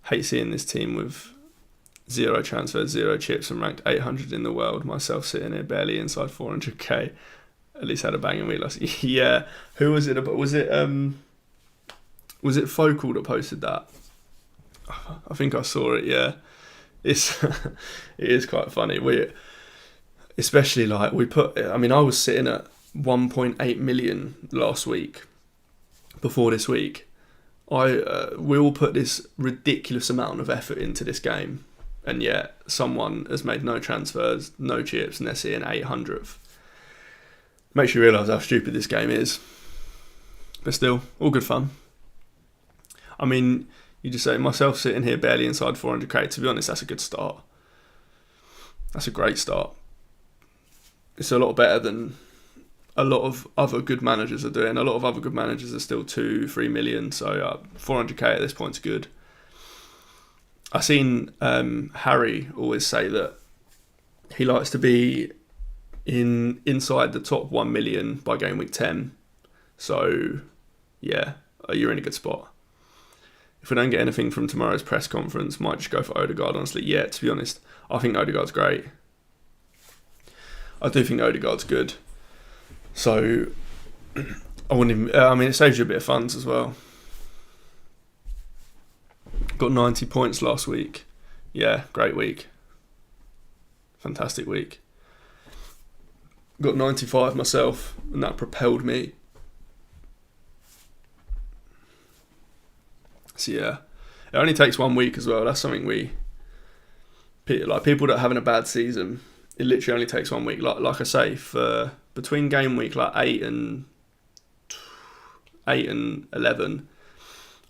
Hate seeing this team with 0 transfers, 0 chips, and ranked 800 in the world. Myself sitting here barely inside 400k. At least had a banging week last year. Yeah. Who was it? Was it Focal that posted that? I think I saw it. Yeah. It is quite funny. Especially like I was sitting at 1.8 million last week. Before this week, we all put this ridiculous amount of effort into this game, and yet someone has made no transfers, no chips, and they're sitting 800th. Makes you realise how stupid this game is. But still, all good fun. I mean, you just say, myself sitting here barely inside 400k, to be honest, that's a good start. That's a great start. It's a lot better than a lot of other good managers are doing. A lot of other good managers are still 2-3 million, so 400k at this point is good. I've seen Harry always say that he likes to be inside the top 1 million by game week 10. So yeah, you're in a good spot. If we don't get anything from tomorrow's press conference, might just go for Odegaard, honestly. Yeah, to be honest, I think Odegaard's great. I do think Odegaard's good. So, it saves you a bit of funds as well. Got 90 points last week. Yeah, great week. Fantastic week. Got 95 myself, and that propelled me. So yeah, it only takes 1 week as well. That's something people that are having a bad season, it literally only takes 1 week. Like I say, for between game week like 8 and 11,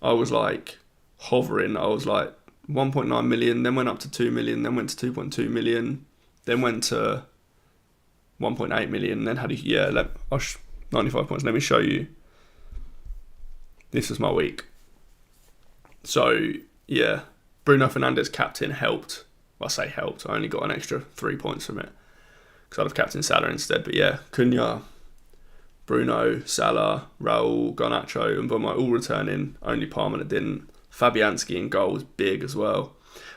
I was like hovering. I was like 1.9 million, then went up to 2 million, then went to 2.2 million, then went to 1.8 million, then had 95 points. Let me show you. This was my week. So yeah, Bruno Fernandes captain helped. Well, I say helped. I only got an extra 3 points from it because I'd have captained Salah instead. But yeah, Cunha, Bruno, Salah, Raul, Garnacho, and Mboma all returning. Only Palmer that didn't. Fabianski in goal was big as well.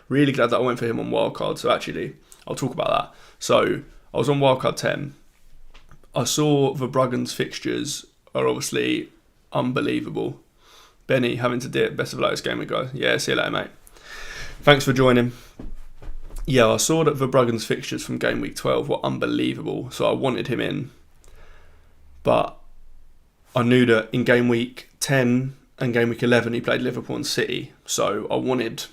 Really glad that I went for him on wildcard. So actually, I'll talk about that. So I was on wildcard 10. I saw Verbruggen's fixtures are obviously unbelievable. Benny having to dip. Best of luck this game we go. Yeah, see you later, mate. Thanks for joining. Yeah, I saw that Verbruggen's fixtures from game week 12 were unbelievable, so I wanted him in. But I knew that in game week 10 and game week 11 he played Liverpool and City, so I wanted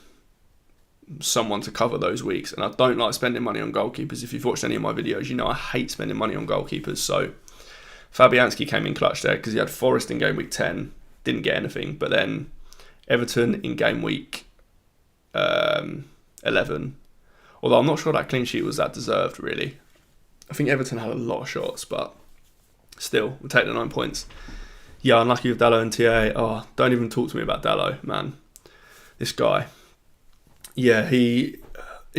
someone to cover those weeks. And I don't like spending money on goalkeepers. If you've watched any of my videos, you know I hate spending money on goalkeepers. So Fabianski came in clutch there because he had Forest in game week 10. Didn't get anything, but then Everton in game week 11. Although I'm not sure that clean sheet was that deserved, really. I think Everton had a lot of shots, but still, we'll take the 9 points. Yeah, unlucky with Dalot and TA. Oh, don't even talk to me about Dalot, man. This guy. Yeah, it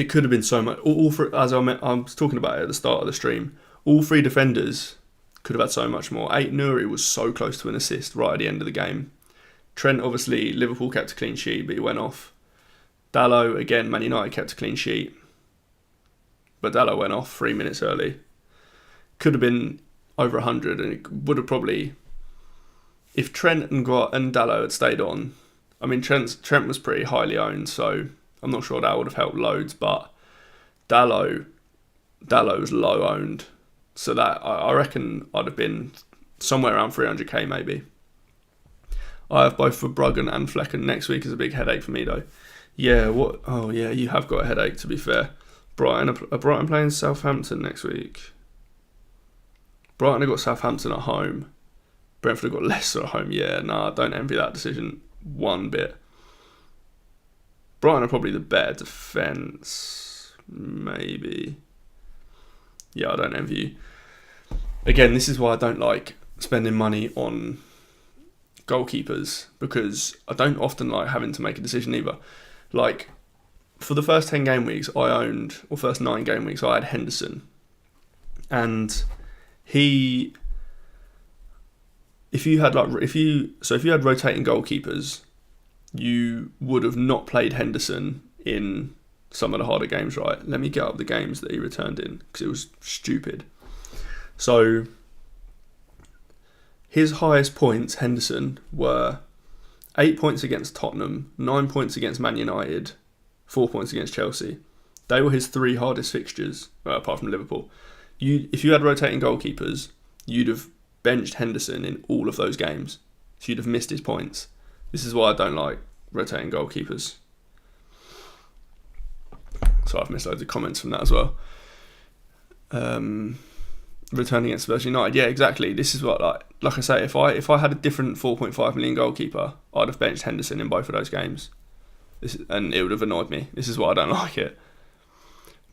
could have been so much. As I was talking about it at the start of the stream, all 3 defenders could have had so much more. Ait-Nouri was so close to an assist right at the end of the game. Trent, obviously, Liverpool kept a clean sheet, but he went off. Dalot, again, Man United kept a clean sheet. But Dalot went off 3 minutes early. Could have been over 100, and it would have probably... If Trent and Dalot had stayed on... I mean, Trent was pretty highly owned, so I'm not sure that would have helped loads, but Dalot was low owned. So that I reckon I'd have been somewhere around 300k maybe. I have both Verbruggen and Flecken. Next week is a big headache for me though. Yeah, what? Oh yeah, you have got a headache to be fair. Brighton playing Southampton next week? Brighton have got Southampton at home. Brentford have got Leicester at home. Yeah, I don't envy that decision one bit. Brighton are probably the better defence, maybe. Yeah, I don't envy you. Again, this is why I don't like spending money on goalkeepers, because I don't often like having to make a decision either. Like, for the first 10 game weeks first 9 game weeks, I had Henderson. And if you had rotating goalkeepers, you would have not played Henderson in some of the harder games, right? Let me get up the games that he returned in, because it was stupid. So his highest points, Henderson, were 8 points against Tottenham, 9 points against Man United, 4 points against Chelsea. They were his 3 hardest fixtures, apart from Liverpool. If you had rotating goalkeepers, you'd have benched Henderson in all of those games. So you'd have missed his points. This is why I don't like rotating goalkeepers. So I've missed loads of comments from that as well. Returning against Spurs United, yeah, exactly. This is what, like I say, if I had a different 4.5 million goalkeeper, I'd have benched Henderson in both of those games. And it would have annoyed me. This is why I don't like it.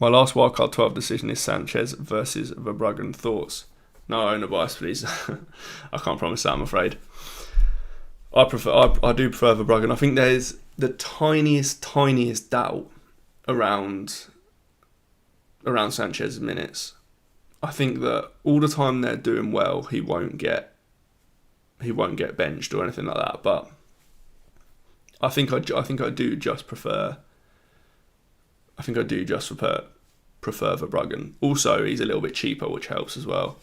My last wildcard 12 decision is Sanchez versus Verbruggen. Thoughts? No owner bias, please. I can't promise that, I'm afraid. I do prefer Verbruggen. I think there's the tiniest doubt around Sanchez's minutes. I think that all the time they're doing well, he won't get benched or anything like that. But I think I do just prefer Verbruggen. Also, he's a little bit cheaper, which helps as well.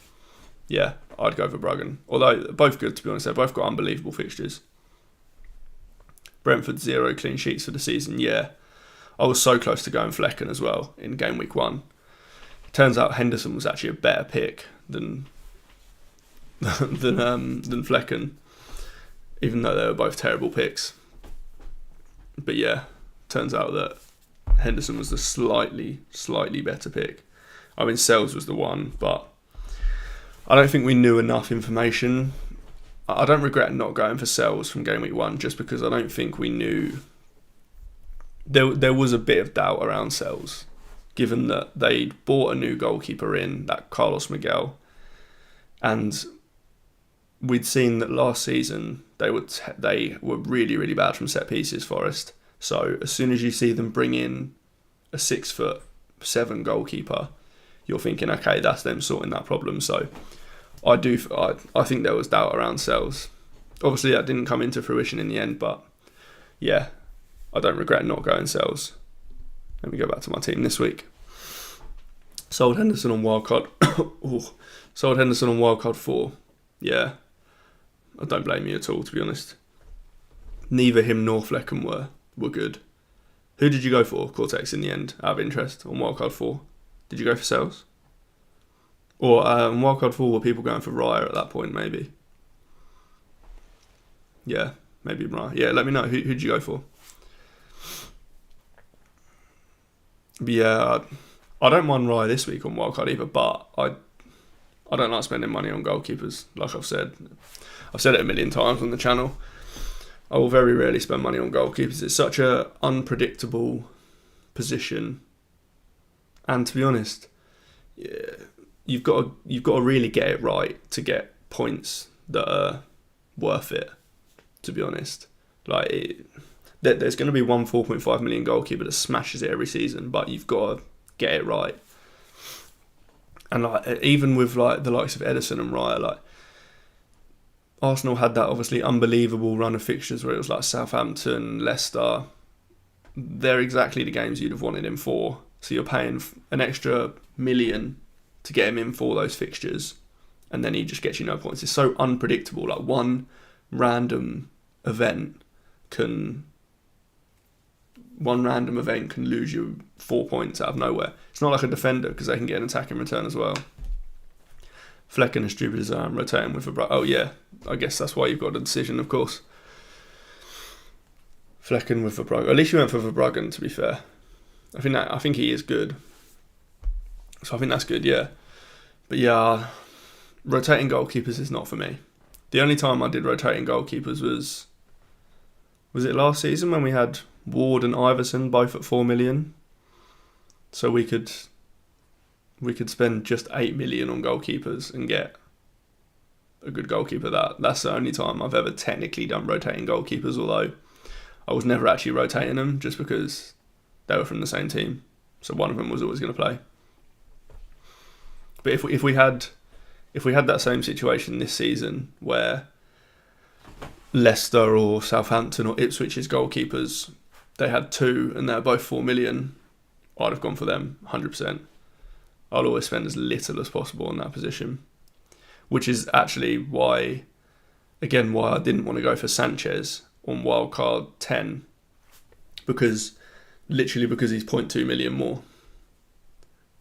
Yeah, I'd go Verbruggen. Although, both good, to be honest. They've both got unbelievable fixtures. Brentford 0 clean sheets for the season. Yeah, I was so close to going Flecken as well in game week 1. Turns out Henderson was actually a better pick than Flecken, even though they were both terrible picks. But yeah, turns out that Henderson was the slightly better pick. I mean, Sells was the one, but I don't think we knew enough information. I don't regret not going for Sells from game week 1, just because I don't think we knew. There was a bit of doubt around Sells, given that they'd bought a new goalkeeper in, that Carlos Miguel, and we'd seen that last season they were really, really bad from set pieces, Forest. So as soon as you see them bring in a 6'7" goalkeeper, you're thinking, okay, that's them sorting that problem. So I think there was doubt around Sells. Obviously that didn't come into fruition in the end, but yeah, I don't regret not going Sells. Let me go back to my team this week. Sold Henderson on wildcard. Sold Henderson on wildcard 4. Yeah, I don't blame you at all, to be honest. Neither him nor Flecken were good. Who did you go for, Cortex, in the end, out of interest, on wildcard 4? Did you go for Sells? Or on wildcard 4, were people going for Raya at that point, maybe? Yeah, maybe Raya. Yeah, let me know. Who did you go for? But yeah, I don't mind Raya this week on wildcard either, but I don't like spending money on goalkeepers, like I've said. I've said it a million times on the channel. I will very rarely spend money on goalkeepers. It's such a unpredictable position, and to be honest, yeah, you've got to really get it right to get points that are worth it. To be honest, there's going to be one 4.5 million goalkeeper that smashes it every season, but you've got to get it right. And even with the likes of Ederson and Raya, Arsenal had that obviously unbelievable run of fixtures where it was Southampton, Leicester. They're exactly the games you'd have wanted him for. So you're paying an extra million to get him in for those fixtures, and then he just gets you no points. It's so unpredictable. One random event can lose you 4 points out of nowhere. It's not like a defender, because they can get an attack in return as well. Flecken as stupid as I am, rotating with Verbruggen. Oh yeah, I guess that's why you've got a decision, of course. Flecken with Verbruggen. At least you went for Verbruggen, to be fair. I think he is good. So I think that's good, yeah. But yeah, rotating goalkeepers is not for me. The only time I did rotating goalkeepers was it last season when we had Ward and Iverson both at 4 million? So we could spend just 8 million on goalkeepers and get a good goalkeeper. That's the only time I've ever technically done rotating goalkeepers, although I was never actually rotating them just because they were from the same team. So one of them was always going to play. But if we had that same situation this season where Leicester or Southampton or Ipswich's goalkeepers, they had two and they're both 4 million, I'd have gone for them 100%. I'll always spend as little as possible in that position, which is actually why I didn't want to go for Sanchez on wildcard 10, because he's 0.2 million more.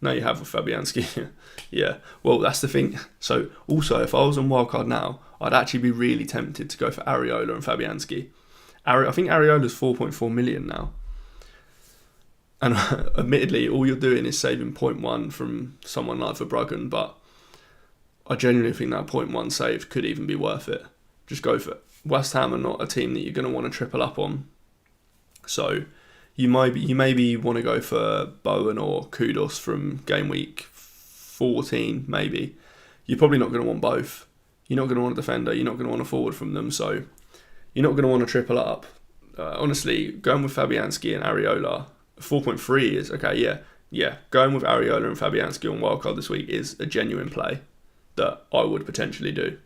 No, you have with Fabianski. Yeah, well, that's the thing. So also, if I was on wildcard now, I'd actually be really tempted to go for Areola and Fabianski. I think Areola's 4.4 million now. And admittedly, all you're doing is saving 0.1 from someone like Verbruggen, but I genuinely think that 0.1 save could even be worth it. Just go for it. West Ham are not a team that you're going to want to triple up on. So you maybe want to go for Bowen or Kudos from Gameweek 14, maybe. You're probably not going to want both. You're not going to want a defender. You're not going to want a forward from them. So you're not going to want to triple up. Honestly, going with Fabianski and Areola, 4.3 is okay, yeah. Going with Areola and Fabianski on wildcard this week is a genuine play that I would potentially do.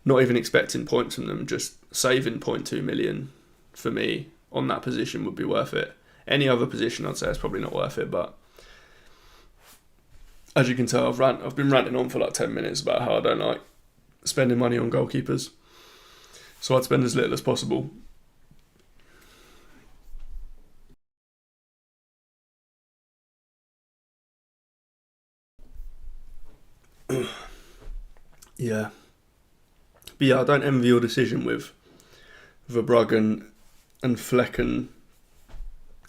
Not even expecting points from them, just saving 0.2 million for me on that position would be worth it. Any other position I'd say is probably not worth it, but as you can tell, I've been ranting on for like 10 minutes about how I don't like spending money on goalkeepers. So I'd spend as little as possible. Yeah. But yeah, I don't envy your decision with Verbruggen and Flecken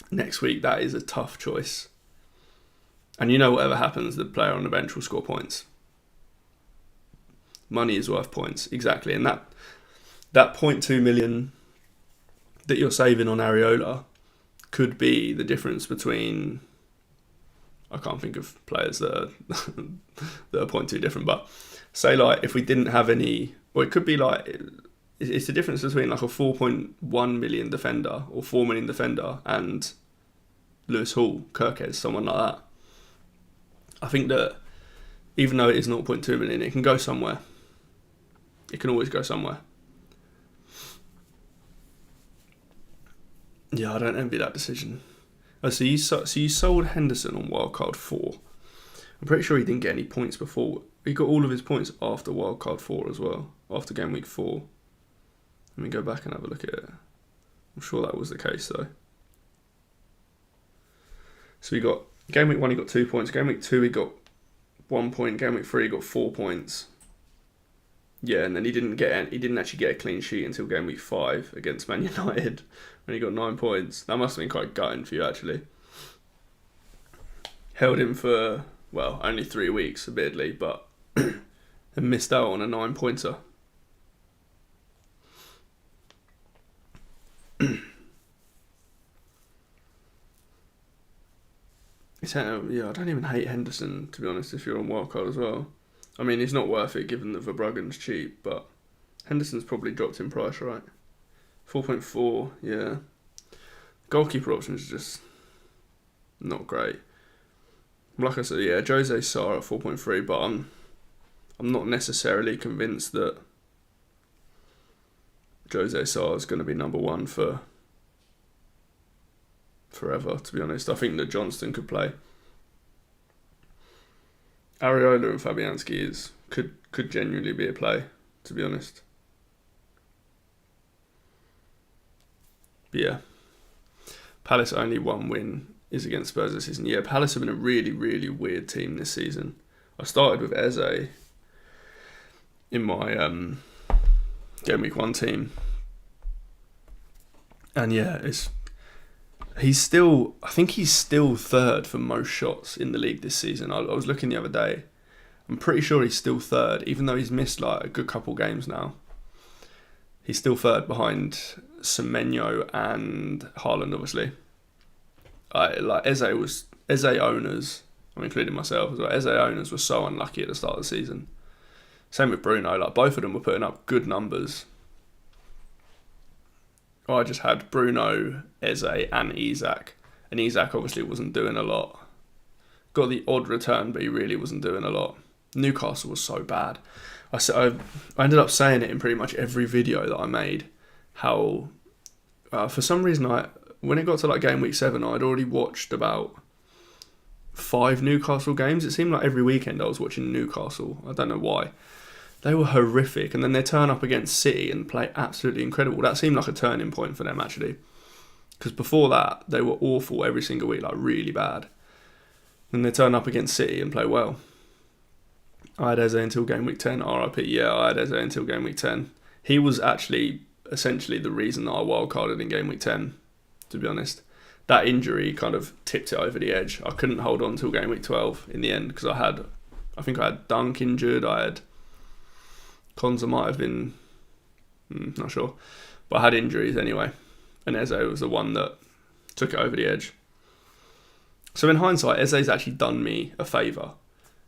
next week. That is a tough choice. And you know, whatever happens, the player on the bench will score points. Money is worth points, exactly. And that 0.2 million that you're saving on Areola could be the difference between... I can't think of players that are, that are 0.2 different, but say like if we didn't have any... Or it could be like... It's the difference between like a 4.1 million defender or 4 million defender and Lewis Hall, Kirkes, someone like that. I think that even though it is 0.2 million, it can go somewhere. It can always go somewhere. Yeah, I don't envy that decision. Oh, so you sold Henderson on wildcard 4. I'm pretty sure he didn't get any points before. He got all of his points after wildcard 4 as well, after game week 4. Let me go back and have a look at it. I'm sure that was the case though. So we got game week 1 he got 2 points, game week 2 he got 1 point, game week 3 he got 4 points. Yeah, and then he didn't actually get a clean sheet until game week 5 against Man United when he got 9 points. That must have been quite gutting for you actually. Held him for, well, only 3 weeks admittedly, but and missed out on a 9-pointer. Yeah, I don't even hate Henderson, to be honest, if you're on wildcard as well. I mean, he's not worth it given that Verbruggen's cheap, but Henderson's probably dropped in price, right? 4.4, yeah. Goalkeeper options are just not great. Like I said, yeah, Jose Sarr at 4.3, but I'm not necessarily convinced that Jose Sarr is going to be number one for forever, to be honest. I think that Johnston could play. Areola and Fabianski could genuinely be a play, to be honest. But yeah, Palace only 1 win is against Spurs this season. Yeah, Palace have been a really, really weird team this season. I started with Eze in my Game Week 1 team. And yeah, I think he's still third for most shots in the league this season. I was looking the other day. I'm pretty sure he's still third, even though he's missed like a good couple games now. He's still third behind Semenyo and Haaland, obviously. Eze owners, I'm including myself as well. Eze owners were so unlucky at the start of the season. Same with Bruno. Like both of them were putting up good numbers. I just had Bruno, Eze, and Isak, and Isak obviously wasn't doing a lot. Got the odd return, but he really wasn't doing a lot. Newcastle was so bad. I ended up saying it in pretty much every video that I made. How, for some reason, when it got to like game week 7, I'd already watched about 5 Newcastle games. It seemed like every weekend I was watching Newcastle. I don't know why. They were horrific, and then they turn up against City and play absolutely incredible. That seemed like a turning point for them, actually. Because before that, they were awful every single week, like really bad. Then they turn up against City and play well. I had Eze until game week 10. RIP, yeah, I had Eze until game week 10. He was actually essentially the reason that I wildcarded in game week 10, to be honest. That injury kind of tipped it over the edge. I couldn't hold on until game week 12 in the end because I think I had Dunk injured. I had Konza might have been, not sure. But I had injuries anyway. And Eze was the one that took it over the edge. So in hindsight, Eze's actually done me a favour.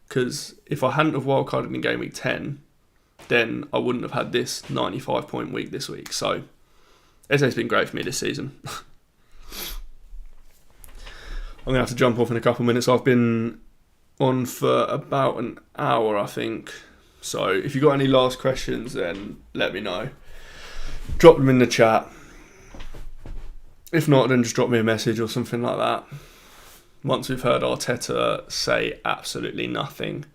Because if I hadn't have wildcarded in game week 10, then I wouldn't have had this 95-point week this week. So Eze's been great for me this season. I'm going to have to jump off in a couple of minutes. I've been on for about an hour, I think. So if you've got any last questions, then let me know. Drop them in the chat. If not, then just drop me a message or something like that. Once we've heard Arteta say absolutely nothing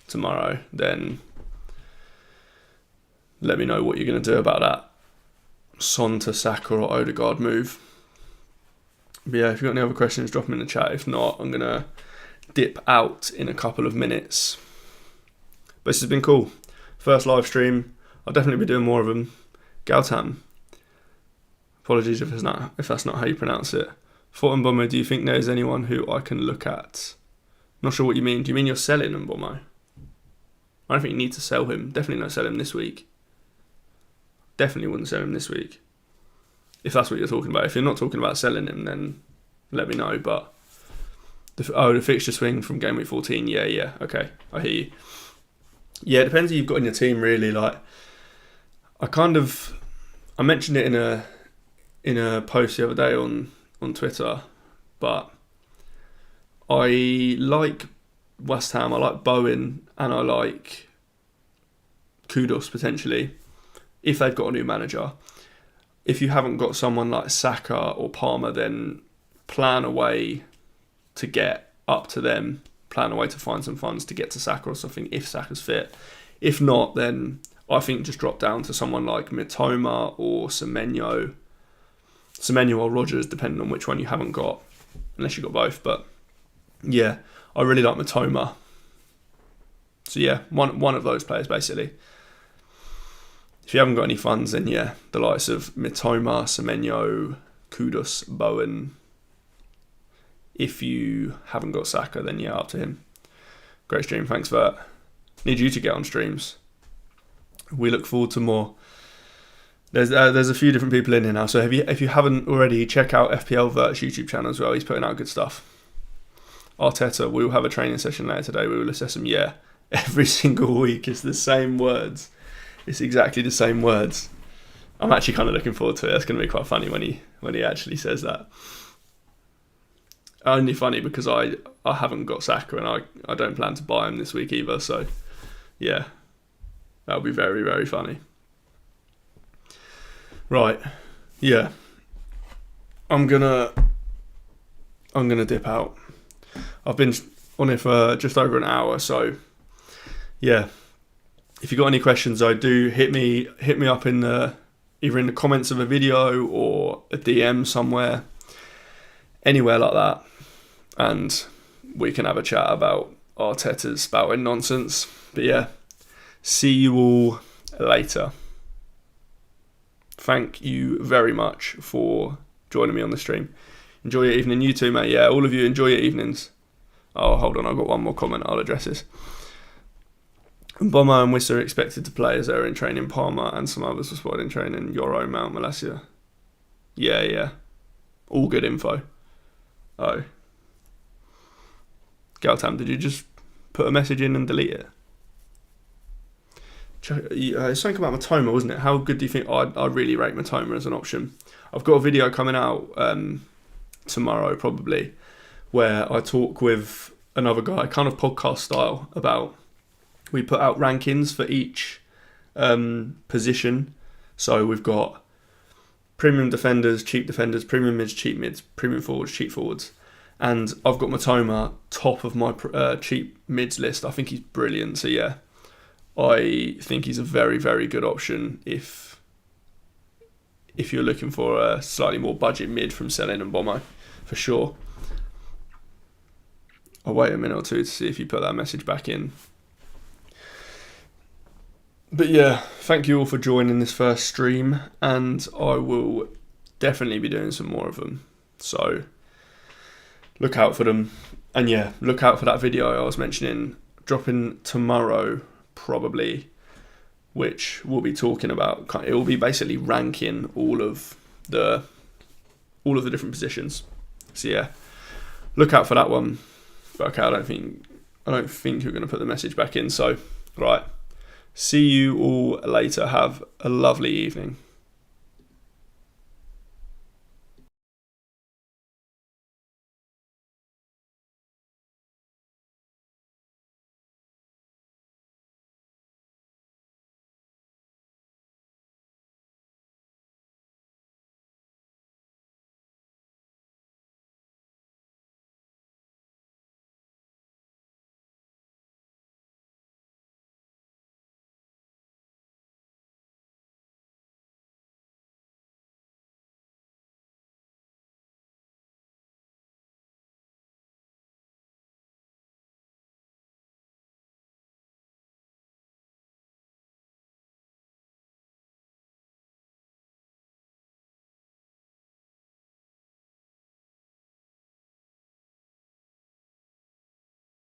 tomorrow, then let me know what you're going to do about that Son to Saka or Odegaard move. But yeah, if you've got any other questions, drop them in the chat. If not, I'm going to dip out in a couple of minutes. But this has been cool. First live stream. I'll definitely be doing more of them. Gautam. Apologies if that's not how you pronounce it. Fortin Bomber, do you think there's anyone who I can look at? Not sure what you mean. Do you mean you're selling him, Bomber? I don't think you need to sell him. Definitely not sell him this week. Definitely wouldn't sell him this week. If that's what you're talking about. If you're not talking about selling him, then let me know. But the fixture swing from game week 14. Yeah. Okay, I hear you. Yeah, it depends who you've got in your team, really. Like, I mentioned it in a post the other day on Twitter, but I like West Ham, I like Bowen, and I like Kudus potentially, if they've got a new manager. If you haven't got someone like Saka or Palmer, then plan a way to get up to them, plan a way to find some funds to get to Saka or something if Saka's fit. If not, then I think just drop down to someone like Mitoma or Semenyo or Rodgers, depending on which one you haven't got, unless you've got both. But yeah, I really like Mitoma. So yeah, one of those players basically. If you haven't got any funds, then yeah, the likes of Mitoma, Semenyo, Kudus, Bowen. If you haven't got Saka, then yeah, up to him. Great stream, thanks for that. Need you to get on streams. We look forward to more. There's a few different people in here now, so if you haven't already, check out FPL Vert's YouTube channel as well. He's putting out good stuff. Arteta, we will have a training session later today. We will assess him. Yeah, every single week it's the same words. It's exactly the same words. I'm actually kind of looking forward to it. It's going to be quite funny when he actually says that. Only funny because I haven't got Saka and I don't plan to buy him this week either. So yeah, that'll be very, very funny. Right, yeah. I'm gonna dip out. I've been on it for just over an hour, so yeah. If you got any questions, though, do hit me up either in the comments of a video or a DM somewhere, anywhere like that, and we can have a chat about Arteta's spouting nonsense. But yeah, see you all later. Thank you very much for joining me on the stream. Enjoy your evening. You too, mate. Yeah, all of you enjoy your evenings. Oh, hold on. I've got one more comment. I'll address this. Bomber and Wissa are expected to play as they're in training. Palmer and some others were spotted in training. Yoro, Mount Malasia. Yeah. All good info. Oh. Galtam, did you just put a message in and delete it? It's something about Matoma, wasn't it? How good do you think? I really rate Matoma as an option. I've got a video coming out tomorrow probably where I talk with another guy, kind of podcast style, about we put out rankings for each position. So we've got premium defenders, premium mids, premium forwards, cheap forwards. And I've got Matoma top of my cheap mids list. I think he's brilliant. So yeah, I think he's a very, very good option if you're looking for a slightly more budget mid from Selin and Bomo, for sure. I'll wait a minute or two to see if you put that message back in. But yeah, thank you all for joining this first stream, and I will definitely be doing some more of them. So look out for them. And yeah, look out for that video I was mentioning, dropping tomorrow probably, which we'll be talking about. It will be basically ranking all of the different positions. So yeah, look out for that one. But okay, I don't think you're going to put the message back in. So right, see you all later. Have a lovely evening.